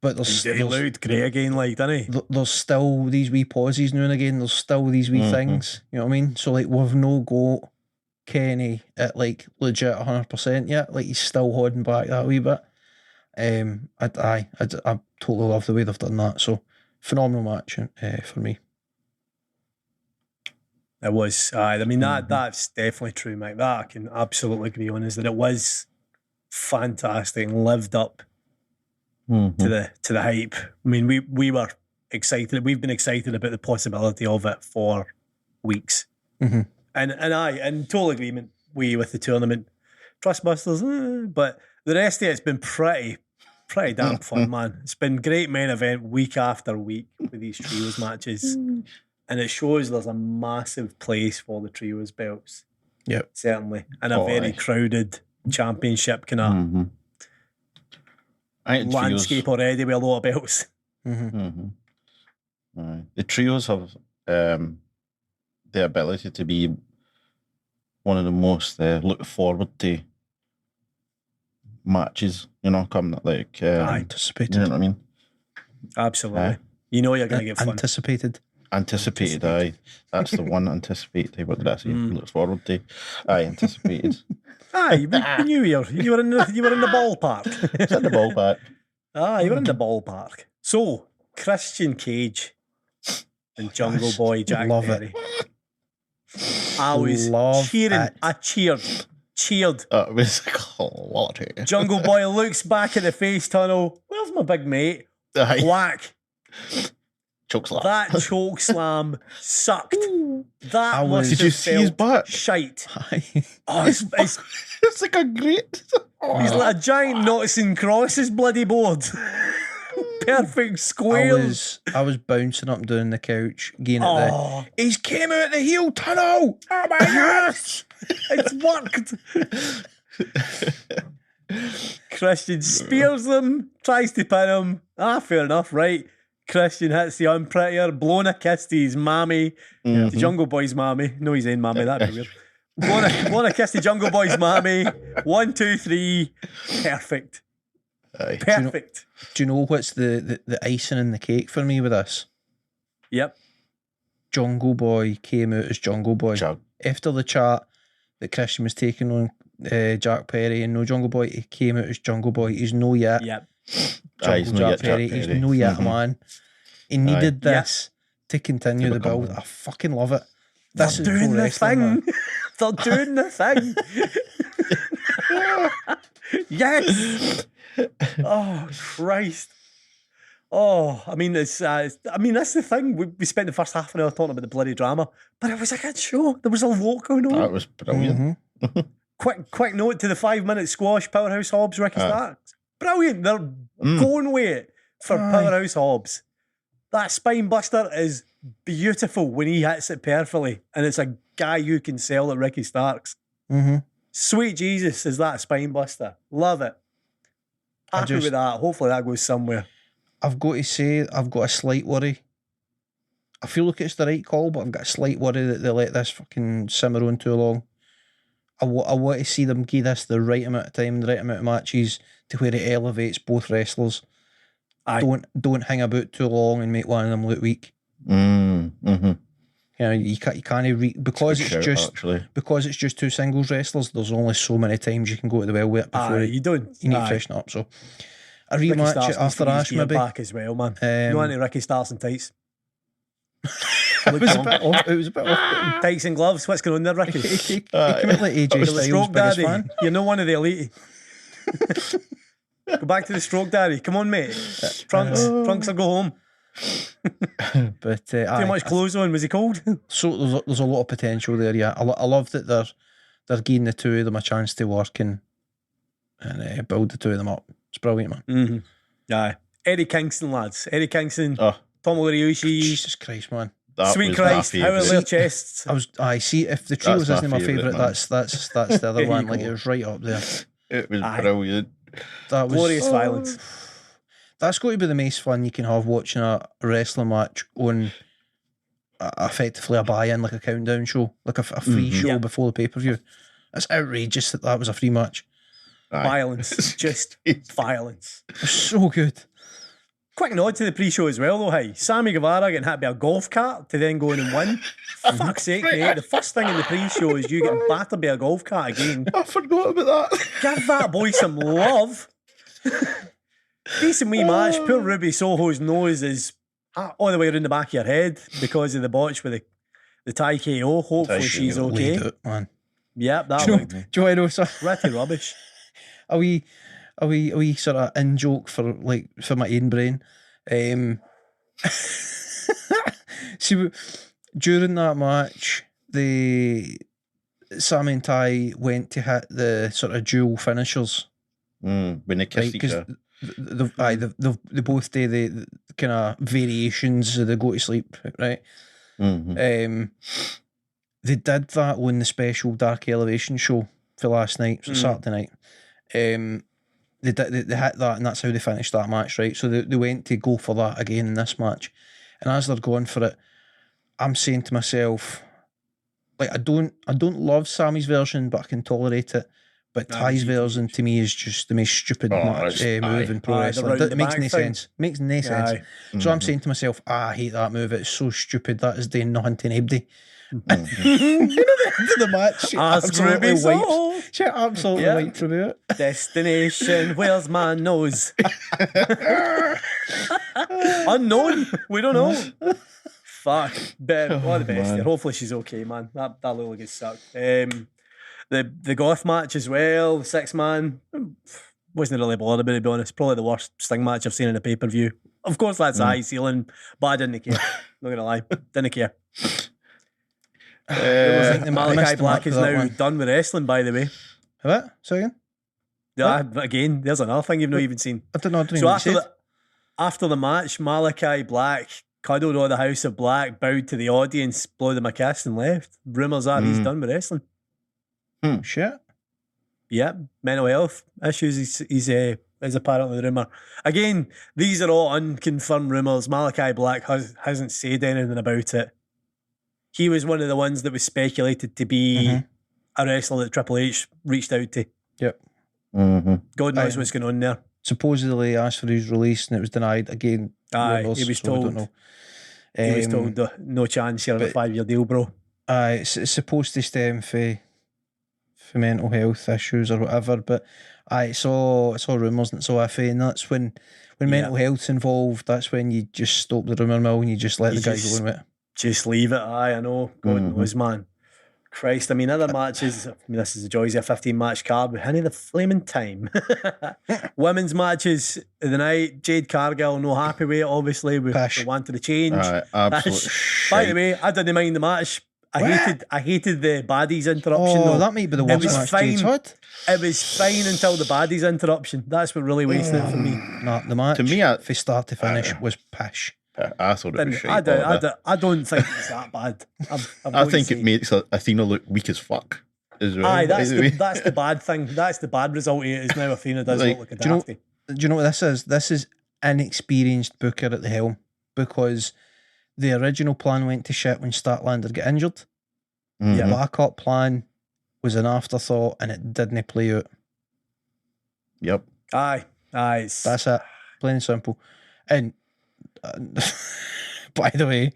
but He looked great again, like, didn't he? There's still these wee pauses now and again. There's still these wee things, you know what I mean? So like we've no got Kenny at like legit 100% yet. Like he's still holding back that wee bit. I totally love the way they've done that. So phenomenal match for me. It was. I mean, that's definitely true, Mike. That I can absolutely agree on, is that it was fantastic and lived up to the hype. I mean, we were excited. We've been excited about the possibility of it for weeks. And total agreement with the tournament. Trustbusters, but the rest of it's been pretty damn fun, man. It's been great main event week after week with these trios matches. And it shows there's a massive place for the trios belts. Yep. Certainly. And a very crowded championship kind of landscape already with a lot of belts. The trios have the ability to be one of the most look forward to matches, you know, come like anticipated. You know what I mean? Absolutely. You know you're going to get fun. Anticipated, aye. That's the one, anticipated. What did I say? Looks forward to. Aye, anticipated. Aye, we knew you were in the ballpark. It's in the ballpark. Ah, you were in the ballpark. So, Christian Cage and Jungle Boy Jack Perry. I was cheering. It. I cheered. It was a lot here. Jungle Boy looks back at the face tunnel. Where's my big mate? Aye. Whack. Choke slam. That choke slam sucked. That must Did have you see his butt? Shite. Aye. Oh, it's It's like a great. he's like a giant knots and crosses bloody board. Perfect squares. I was bouncing up and down the couch, again at he's came out the heel tunnel. Oh my gosh, it's worked. Christian spears them, tries to pin him. Fair enough, right? Christian hits the unprettier, blowing a kiss to his mammy, the Jungle Boy's mammy. No, he's in mammy, that'd be weird. Blowing a kiss to Jungle Boy's mammy. 1, 2, 3. Perfect. Aye. Perfect. Do you know what's the icing in the cake for me with this? Yep. Jungle Boy came out as Jungle Boy. After the chat that Christian was taking on Jack Perry and no Jungle Boy, he came out as Jungle Boy. He's no yet. Yep. Jack Perry. He's no yet, man. He needed this to continue the build. I fucking love it. They're doing the thing. They're doing the thing. Yes. Oh Christ. Oh, I mean, that's the thing. We spent the first half an hour talking about the bloody drama, but it was a good show. There was a lot going on. That was brilliant. Quick note to the 5-minute squash, Powerhouse Hobbs, Ricky Starks. Brilliant. They're going with it for Powerhouse Hobbs. That spine buster is beautiful when he hits it perfectly, and it's a guy you can sell at Ricky Starks. Sweet Jesus, is that a spine buster? Love it. Happy with that. Hopefully that goes somewhere. I've got to say, I've got a slight worry. I feel like it's the right call, but I've got a slight worry that they let this fucking simmer on too long. I want to see them give this the right amount of time, the right amount of matches to where it elevates both wrestlers. Don't hang about too long and make one of them look weak. You know, you can't because it's just two singles wrestlers. There's only so many times you can go to the well with it before you need to freshen up. So a rematch after Ash maybe back as well, man. No anti Ricky Starks and tights. It was a bit off. Tights and gloves. What's going on there, Ricky? He came out like AJ Styles, biggest fan. You're not one of the elite. Go back to the stroke, Daddy. Come on, mate. Trunks or go home. But Too much clothes on. Was he cold? So there's a lot of potential there. Yeah, I love that they're giving the two of them a chance to work and build the two of them up. It's brilliant, man. Aye. Eddie Kingston, lads. Eddie Kingston. Tomohiro Ishii. Jesus Christ, man. Sweet Christ, how are their chests? I see. If the trios isn't my favourite, that's the other one. Like, go. it was right up there. It was brilliant. That was Glorious violence. That's got to be the most fun you can have watching a wrestling match on effectively a buy-in, like a countdown show, like a free show before the pay-per-view. That's outrageous that was a free match. Violence, just violence. It was so good. Quick nod to the pre-show as well, though. Hey, Sammy Guevara getting hit by a golf cart to then go in and win. For fuck's sake, mate! The first thing in the pre-show is you getting battered by a golf cart again. I forgot about that. Give that boy some love. Decent wee match. Poor Ruby Soho's nose is all the way around the back of your head because of the botch with the Thai KO. Hopefully she's okay. It, man. Yep, that Do you one. know I know, sir? Pretty rubbish. A wee sort of in joke for my own brain. See, during that match, Sammy and Ty went to hit the sort of dual finishers. When they kissed each other. They both do the kind of variations of the go to sleep, right? Mm-hmm. They did that on the special Dark Elevation show for last night, so Saturday night. They hit that, and that's how they finished that match, right? So they went to go for that again in this match, and as they're going for it, I'm saying to myself, like, I don't love Sammy's version, but I can tolerate it. But Ty's version to me is just the most stupid move in pro wrestling. It makes no sense. Makes no sense. So I'm saying to myself, I hate that move. It's so stupid. That is doing nothing to anybody. You know, the end of the match, she absolutely wiped through it. Destination, where's my nose? Unknown. We don't know. Fuck. But all the best. Hopefully she's okay, man. That looked like it sucked. The Goth match as well, the 6-man, wasn't really bothered about it, to be honest. Probably the worst Sting match I've seen in a pay-per-view. Of course, that's high ceiling, but I didn't care. Not going to lie. Didn't care. Malachi Black is now done with wrestling, by the way. What? Say again? Yeah, again, there's another thing you've not even seen. I don't know. So after the match, Malachi Black cuddled all the House of Black, bowed to the audience, blew them a kiss and left. Rumours are he's done with wrestling. Shit. Yep, mental health issues is apparently the rumour. Again, these are all unconfirmed rumours. Malachi Black hasn't said anything about it. He was one of the ones that was speculated to be a wrestler that Triple H reached out to. Yep. God knows what's going on there. Supposedly asked for his release and it was denied again. He was told. He was told no chance. You're on a 5-year deal, bro. It's supposed to stem for mental health issues or whatever, but I saw rumours and it's so iffy, and that's when mental health's involved, that's when you just stop the rumour mill and you just let the guy go in with it. Just leave it. I know. God knows, man. Christ, I mean, other matches, this is the joys of a 15-match card, but any of the flaming time. Women's matches of the night, Jade Cargill, no happy with it, obviously. We wanted to change. Absolutely. By the way, I didn't mind the match. I hated the baddies interruption. Oh, that might be the worst match Jade's had. It was fine until the baddies interruption. That's what really wasted it for me. No, the match, to me, from start to finish, was pish. I thought it was shit. I don't think it's that bad. I think it makes Athena look weak as fuck. Aye, that's the bad thing. That's the bad result of it, is now Athena does look like a dafty. Do you know what this is? This is inexperienced booker at the helm, because the original plan went to shit when Statlander got injured. The backup plan was an afterthought and it didn't play out. Yep. Aye. That's it. Plain and simple. And by the way,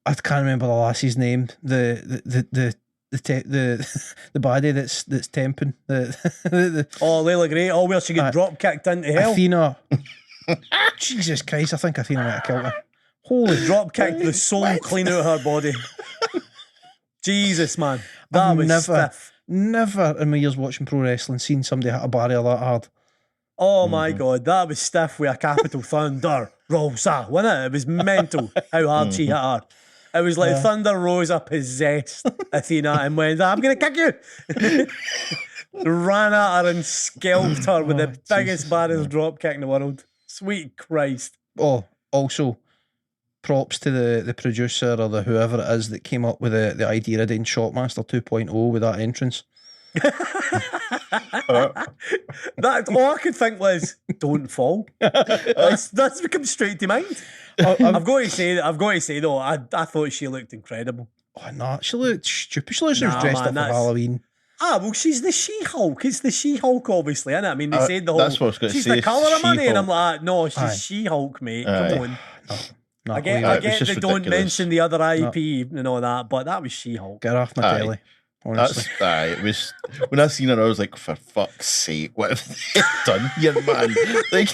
I can't remember the lassie's name. The baddie that's temping. Layla Gray. Oh, where she get drop kicked into hell. Athena. Jesus Christ! I think Athena might have killed her. Holy drop kicked the soul clean out of her body. Jesus, man, that was stiff. Never in my years watching pro wrestling seen somebody hit a barrier that hard. Oh my God, that was stiff with a capital Thunder Rosa, wasn't it? It was mental how hard she hit her. It was like Thunder Rosa possessed Athena and went, I'm going to kick you. Ran at her and scalped her with the biggest baddest drop kick in the world. Sweet Christ. Oh, also, props to the producer or the whoever it is that came up with the idea of doing Shotmaster 2.0 with that entrance. That all I could think was, don't fall. That's become straight to mind. I've got to say though, I thought she looked incredible. Oh no, she looked stupid. She looked like she was dressed up for Halloween. Well, she's the She-Hulk. It's the She-Hulk, obviously, isn't it? I mean, they said the whole. That's what I was going to she's say. the colour of money, and I'm She-Hulk. like, no, she's She-Hulk, mate. Come on. No, I get they don't ridiculous. mention the other IP and all that, but that was She-Hulk. Get off my telly. Honestly. It was when I seen her, I was like, for fuck's sake, what have they done here, man? Like,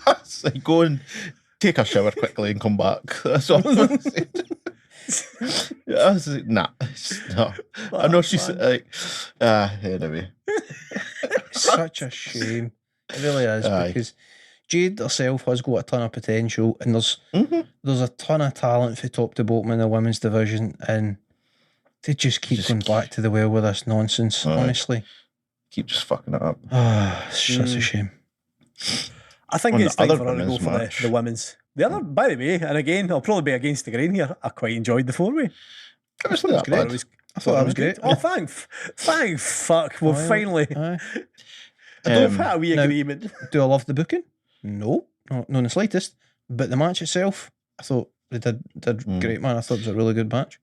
I was like, go and take a shower quickly and come back. That's all I said. I was like, nah, no. I know she's like, anyway. It's such a shame. It really is, because Jade herself has got a ton of potential, and there's a ton of talent from top to bottom in the women's division, and they just keep going back to the well with this nonsense, honestly. Keep just fucking it up. It's such a shame. I think On it's the time other for her to go women's for match. the women's. The other, by the way, and again, I'll probably be against the grain here. I quite enjoyed the 4-way. It wasn't that bad. I thought that was great. Oh, thank fuck. Well, finally. Aye. I don't have a wee now- agreement. Do I love the booking? No, not in the slightest. But the match itself, I thought they did great, man. I thought it was a really good match.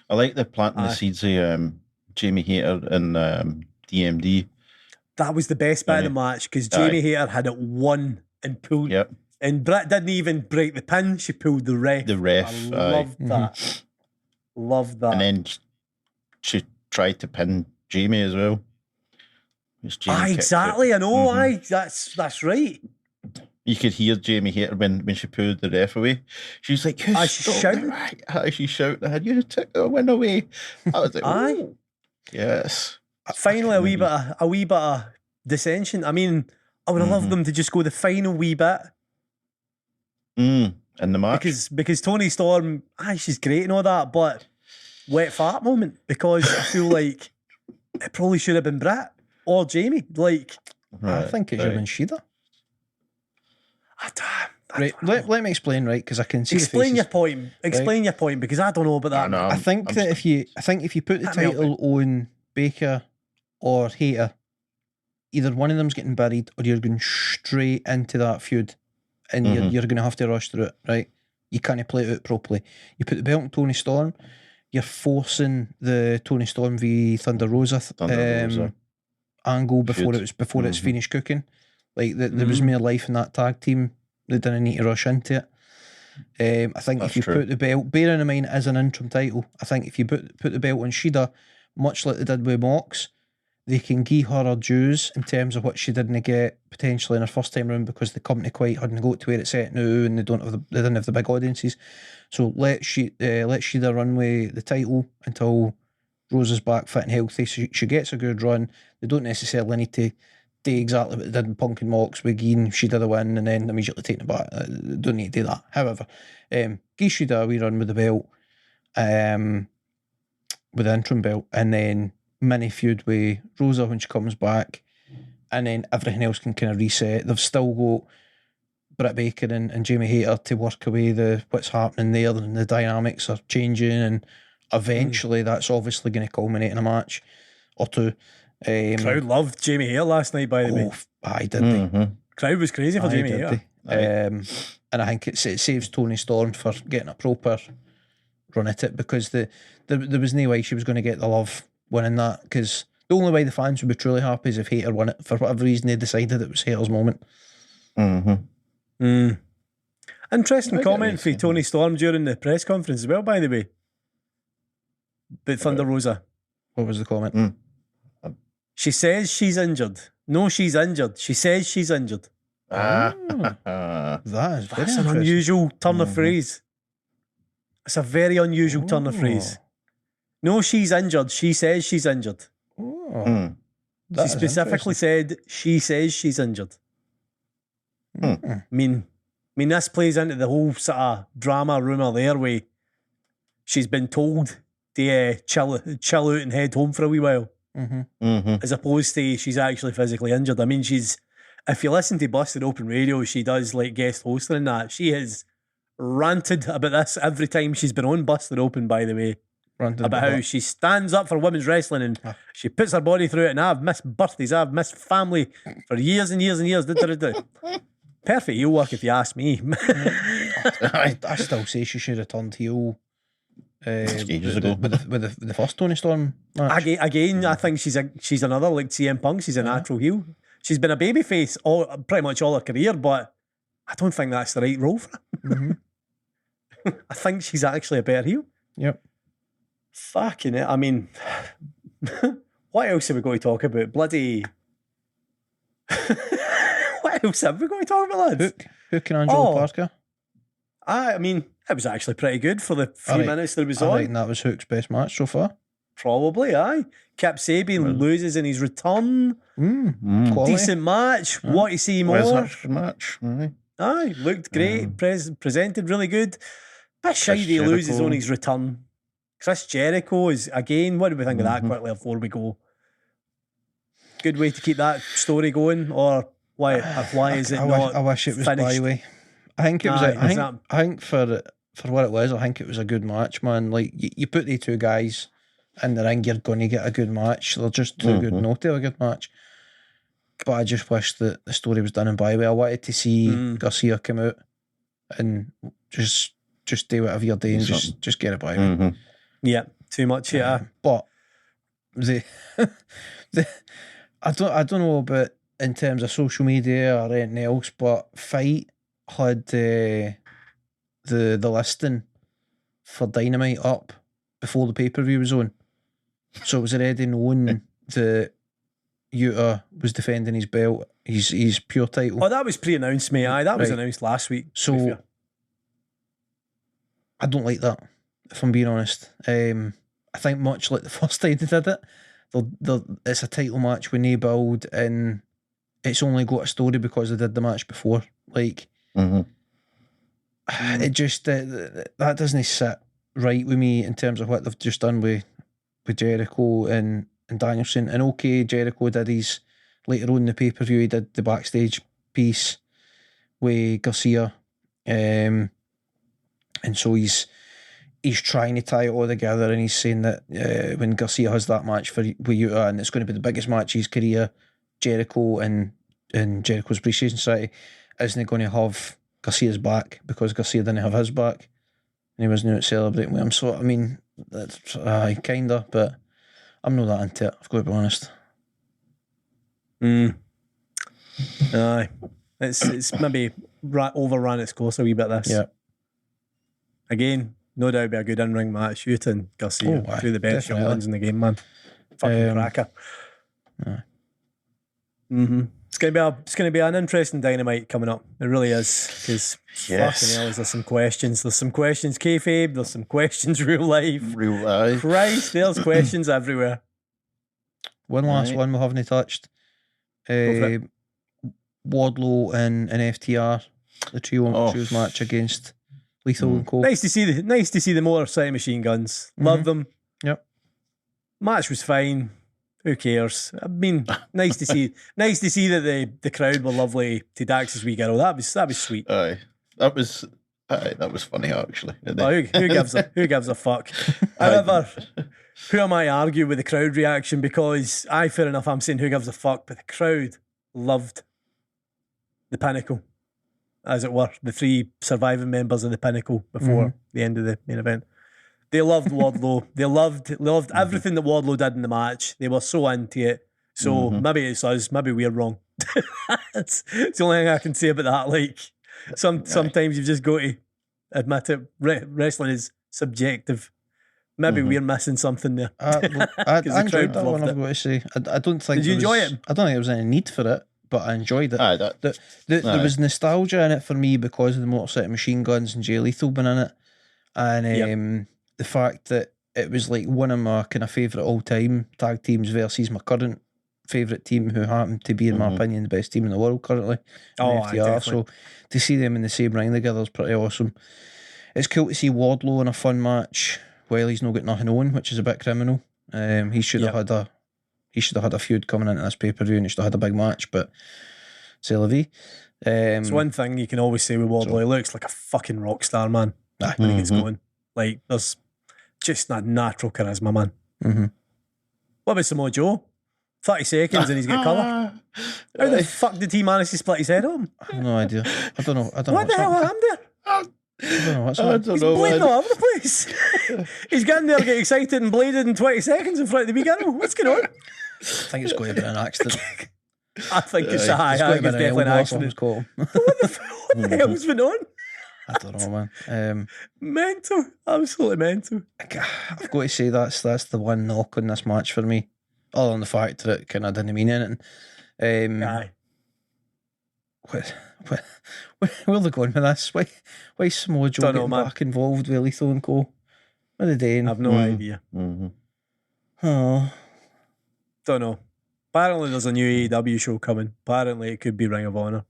I like the planting the seeds of Jamie Hayter and DMD. That was the best bit of the match because Jamie Hayter had it won and pulled. Yep. And Britt didn't even break the pin. She pulled the ref. The ref. I loved that. Loved that. And then she tried to pin Jamie as well. Exactly. I know. That's right. You could hear Jamie Hayter when she pulled the ref away. She was like, she shouted. She shouted, you took the win away. I was like, oh, yes. Finally, a wee bit of dissension. I mean, I would have loved them to just go the final wee bit. In the match. Because Toni Storm, she's great and all that, but wet fart moment, because I feel like it probably should have been Britt or Jamie. Like, I think it should have been Shida. Right, let me explain, right? Because I can see Explain the your point. Explain your point, because I don't know about that. I think if you put the title on Baker or Hayter, either one of them's getting buried or you're going straight into that feud, and you're going to have to rush through it, right? You can't play it out properly. You put the belt on Toni Storm, you're forcing the Toni Storm v Thunder Rosa angle before it's finished cooking. Like there was more life in that tag team. They didn't need to rush into it. I think if you put the belt, bearing in mind it is an interim title, I think if you put the belt on Shida, much like they did with Mox, they can give her dues in terms of what she didn't get potentially in her first time round because the company quite hadn't got to where it's at now, and they didn't have the big audiences. So let Shida run with the title until Rosa's back fit and healthy. So she gets a good run. They don't necessarily need to do exactly what they did in Punk and Mox with Geen. She did a win and then immediately taking it back. They don't need to do that. However, give Shida a wee run with the belt, with the interim belt, and then mini feud with Rosa when she comes back, and then everything else can kind of reset. They've still got Britt Baker and Jamie Hayter to work away what's happening there, and the dynamics are changing, and eventually that's obviously going to culminate in a match or two. Crowd loved Jamie Hayter last night, by the way. I did. Crowd was crazy for Jamie Hayter. And I think it saves Toni Storm for getting a proper run at it, because there was no way she was going to get the love winning that, because the only way the fans would be truly happy is if Hayter won it. For whatever reason, they decided it was Hayter's moment. Interesting comment from Toni Storm during the press conference as well, by the way. But Thunder Rosa. What was the comment? She says she's injured. No, she's injured. She says she's injured. That's an unusual turn of phrase. It's a very unusual turn of phrase. No, she's injured. She says she's injured. Oh, She specifically said she says she's injured. I mean, this plays into the whole sort of drama rumour there where she's been told to chill out and head home for a wee while. As opposed to she's actually physically injured. I mean, if you listen to Busted Open Radio, she does like guest hosting and that. She has ranted about this every time she's been on Busted Open, by the way. About how she stands up for women's wrestling and she puts her body through it, and I've missed birthdays, I've missed family for years and years and years. Perfect heel work if you ask me. I still say she should have turned heel ages ago. with the first Tony Storm match. Again, I think she's another like CM Punk. She's a natural heel. She's been a babyface pretty much all her career, but I don't think that's the right role for her. I think she's actually a better heel. Yep. Fucking it. I mean, what else have we got to talk about? Bloody. What else have we got to talk about, lads? Hook and Angelo Parker. I mean, it was actually pretty good for the 3 minutes that it was on. I think that was Hook's best match so far. Probably, aye. Kip Sabian loses in his return. Decent match. Want to see more? Match. Aye, looked great. Presented really good. Bit shady he loses on his return. Chris Jericho is, again, what do we think of that quickly before we go? Good way to keep that story going, or why is it not? I wish it was finished? Byway. I think it was. I think for what it was, I think it was a good match, man. Like you put the two guys in the ring, you're going to get a good match. They're just too good not to have a good match. But I just wish that the story was done in Byway. I wanted to see Garcia come out and just do whatever you're doing, just get it by. Yeah, too much. Yeah, but I don't know about in terms of social media or anything else, but Fight had the listing for Dynamite up before the pay-per-view was on, so it was already known that Yuta was defending his belt, his pure title. Oh, that was pre-announced, mate. Aye, that was announced last week. So I don't like that, if I'm being honest. I think much like the first time they did it, it's a title match with no build, and it's only got a story because they did the match before. Like, it just that doesn't sit right with me in terms of what they've just done with Jericho and Danielson. And okay, Jericho did his later on in the pay-per-view. He did the backstage piece with Garcia, and so he's trying to tie it all together, and he's saying that when Garcia has that match with Yuta, and it's going to be the biggest match of his career, Jericho and Jericho's Appreciation Society isn't going to have Garcia's back because Garcia didn't have his back, and he wasn't out celebrating with him. So I mean, that's kinda, but I'm not that into it, I've got to be honest. Aye, it's maybe overrun its course a wee bit. This, again, no doubt it'll be a good in-ring match. Yuta and Garcia, two of the best young ones in the game, man. Fucking cracker. It's gonna be an interesting Dynamite coming up. It really is, because fucking hell, there's some questions. There's some questions kayfabe. There's some questions real life. Real life. Christ, there's questions everywhere. One last one we haven't touched. Wardlow and FTR, the trios match against Lethal and Co. Nice to see the Motor City Machine Guns. Love them. Yep. Match was fine. Who cares? I mean, nice to see that the crowd were lovely to Dax's wee girl. That was sweet. Aye, that was funny actually. Oh, who gives a fuck? However, who am I arguing with the crowd reaction? Because fair enough, I'm saying who gives a fuck, but the crowd loved the Pinnacle, as it were, the three surviving members of the Pinnacle before the end of the main event. They loved Wardlow. They loved everything that Wardlow did in the match. They were so into it. So maybe it's us. Maybe we're wrong. It's the only thing I can say about that. Like, sometimes you've just got to admit it. Wrestling is subjective. Maybe we're missing something there. I enjoyed that one, I've got to say. I don't think. Did you enjoy it? I don't think there was any need for it, but I enjoyed it. There was nostalgia in it for me because of the Motor City Machine Guns and Jay Lethal being in it, and the fact that it was like one of my kind of favourite all-time tag teams versus my current favourite team, who happened to be, in my opinion, the best team in the world currently. FTR. So to see them in the same ring together is pretty awesome. It's cool to see Wardlow in a fun match while he's not got nothing on, which is a bit criminal. He should have had a feud coming into this pay-per-view, and he should have had a big match, but c'est la vie. It's one thing you can always say with Wardlow. He looks like a fucking rock star, man. When he gets going. Like, there's just that natural charisma, man. What about Samoa Joe? 30 seconds and he's got colour. How the fuck did he manage to split his head on? I have no idea. I don't know. What the hell happened there? I don't know what's happened. He's bleeding all over the place. He's getting there, getting excited and bladed in 20 seconds in front of the wee girl. What's going on? I think it's going to be an accident. I think it's definitely an accident. What the hell's been on? I don't know, man. Mental. Absolutely mental. I've got to say that's the one knock on this match for me. Other than the fact that it kind of didn't mean anything. Aye. Where are they going with this? Why is Samoa Joe getting back involved with Lethal and Co? What are they doing? I've no idea. Oh. Don't know. Apparently there's a new AEW show coming. Apparently it could be Ring of Honor.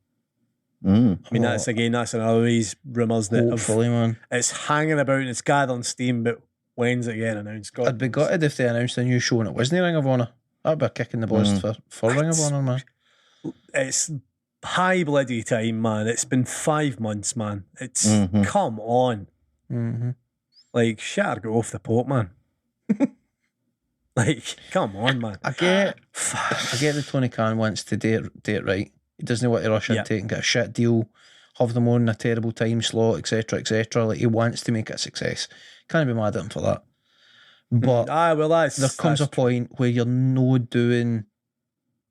I mean, that's another of these rumours that hopefully, man. It's hanging about and it's gathering steam, but when's it getting announced? God. I'd be gutted if they announced a new show and it wasn't Ring of Honor. That'd be a kick in the balls for Ring of Honor, man. It's high bloody time, man. It's been 5 months, man. It's come on. Like, shit, go off the pot, man. Like, come on, man. I get that Tony Khan wants to do it right. He doesn't want to rush into it and get a shit deal, have them on a terrible time slot, etc., etc. Like, he wants to make it a success. Can't be mad at him for that. But there comes a point where you're not doing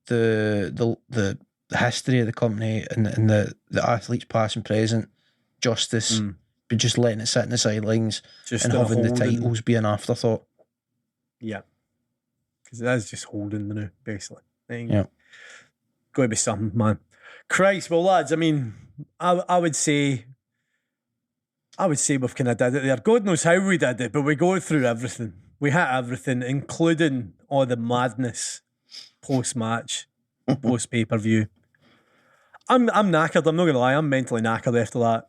the history of the company and the athletes past and present justice, but just letting it sit in the sidelines and having the titles be an afterthought. Yeah. Because it is just holding the new, basically. Yeah. Got to be something, man. Christ, well, lads, I mean, I would say we've kind of did it there. God knows how we did it, but we go through everything. We hit everything, including all the madness post-match, post-pay-per-view. I'm knackered, I'm not going to lie. I'm mentally knackered after that.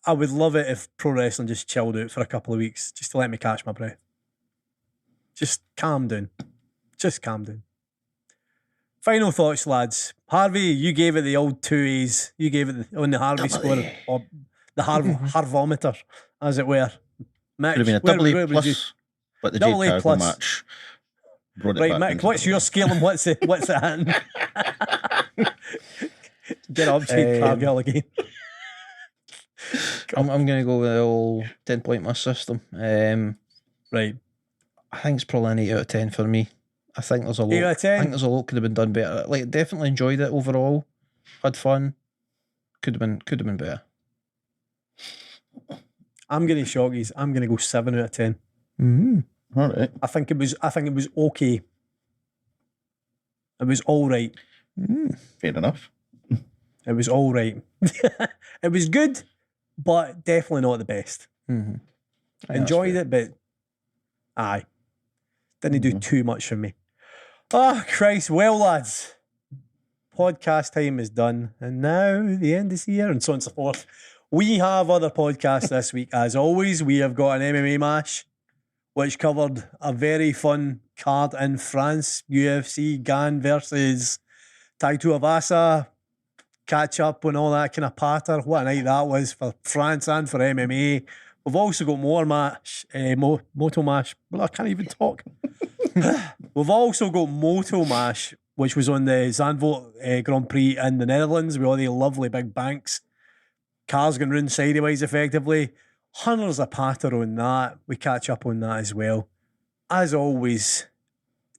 I would love it if pro wrestling just chilled out for a couple of weeks, just to let me catch my breath. Just calm down. Just calm down. Final thoughts, lads. Harvey, you gave it the old 2 A's. You gave it on the Harvey score, or the Harvometer, as it were. Mitch, would have been a double A plus, but the Jade Cargill match brought it right, back. Mick, what's your scale and what's it hand? Get up, Jade Cargill again. I'm going to go with the old 10-point mass system. Right. I think it's probably an 8 out of 10 for me. I think there's a lot. 8 out of 10? I think there's a lot could have been done better. Like, definitely enjoyed it overall. Had fun. Could have been better. I'm going to shock you. I'm going to go 7 out of 10. All right. I think it was okay. It was all right. Fair enough. It was all right. It was good, but definitely not the best. Enjoyed it, but aye. Didn't do too much for me. Oh, Christ. Well, lads, podcast time is done. And now the end is here, and so on and so forth. We have other podcasts this week. As always, we have got an MMA Mash, which covered a very fun card in France. UFC, Gan versus Taito Avasa. Catch up and all that kind of patter. What a night that was for France and for MMA. We've also got more Mash, Moto Mash. Well, I can't even talk. We've also got Moto Mash, which was on the Zandvoort Grand Prix in the Netherlands with all the lovely big banks. Cars going round sideways effectively. Hundreds of patter on that. We catch up on that as well. As always,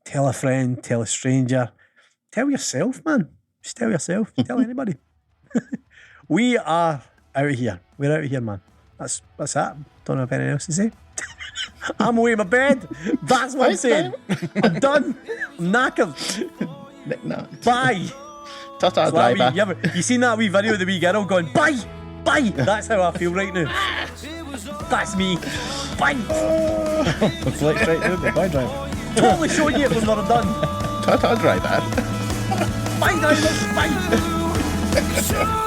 tell a friend, tell a stranger. Tell yourself, man. Just tell yourself. Tell anybody. We are out of here. We're out of here, man. That's that. Don't have anything else to say. I'm away in my bed. That's what I'm saying. I'm done. I'm knackered. Bye. Ta-ta, driver. You seen that wee video of the wee girl going, bye, bye? That's how I feel right now. That's me. Bye. Flex right down the bye drive. Totally showing you it when we're done. Ta-ta, dry dad. Bye, Diners. Bye.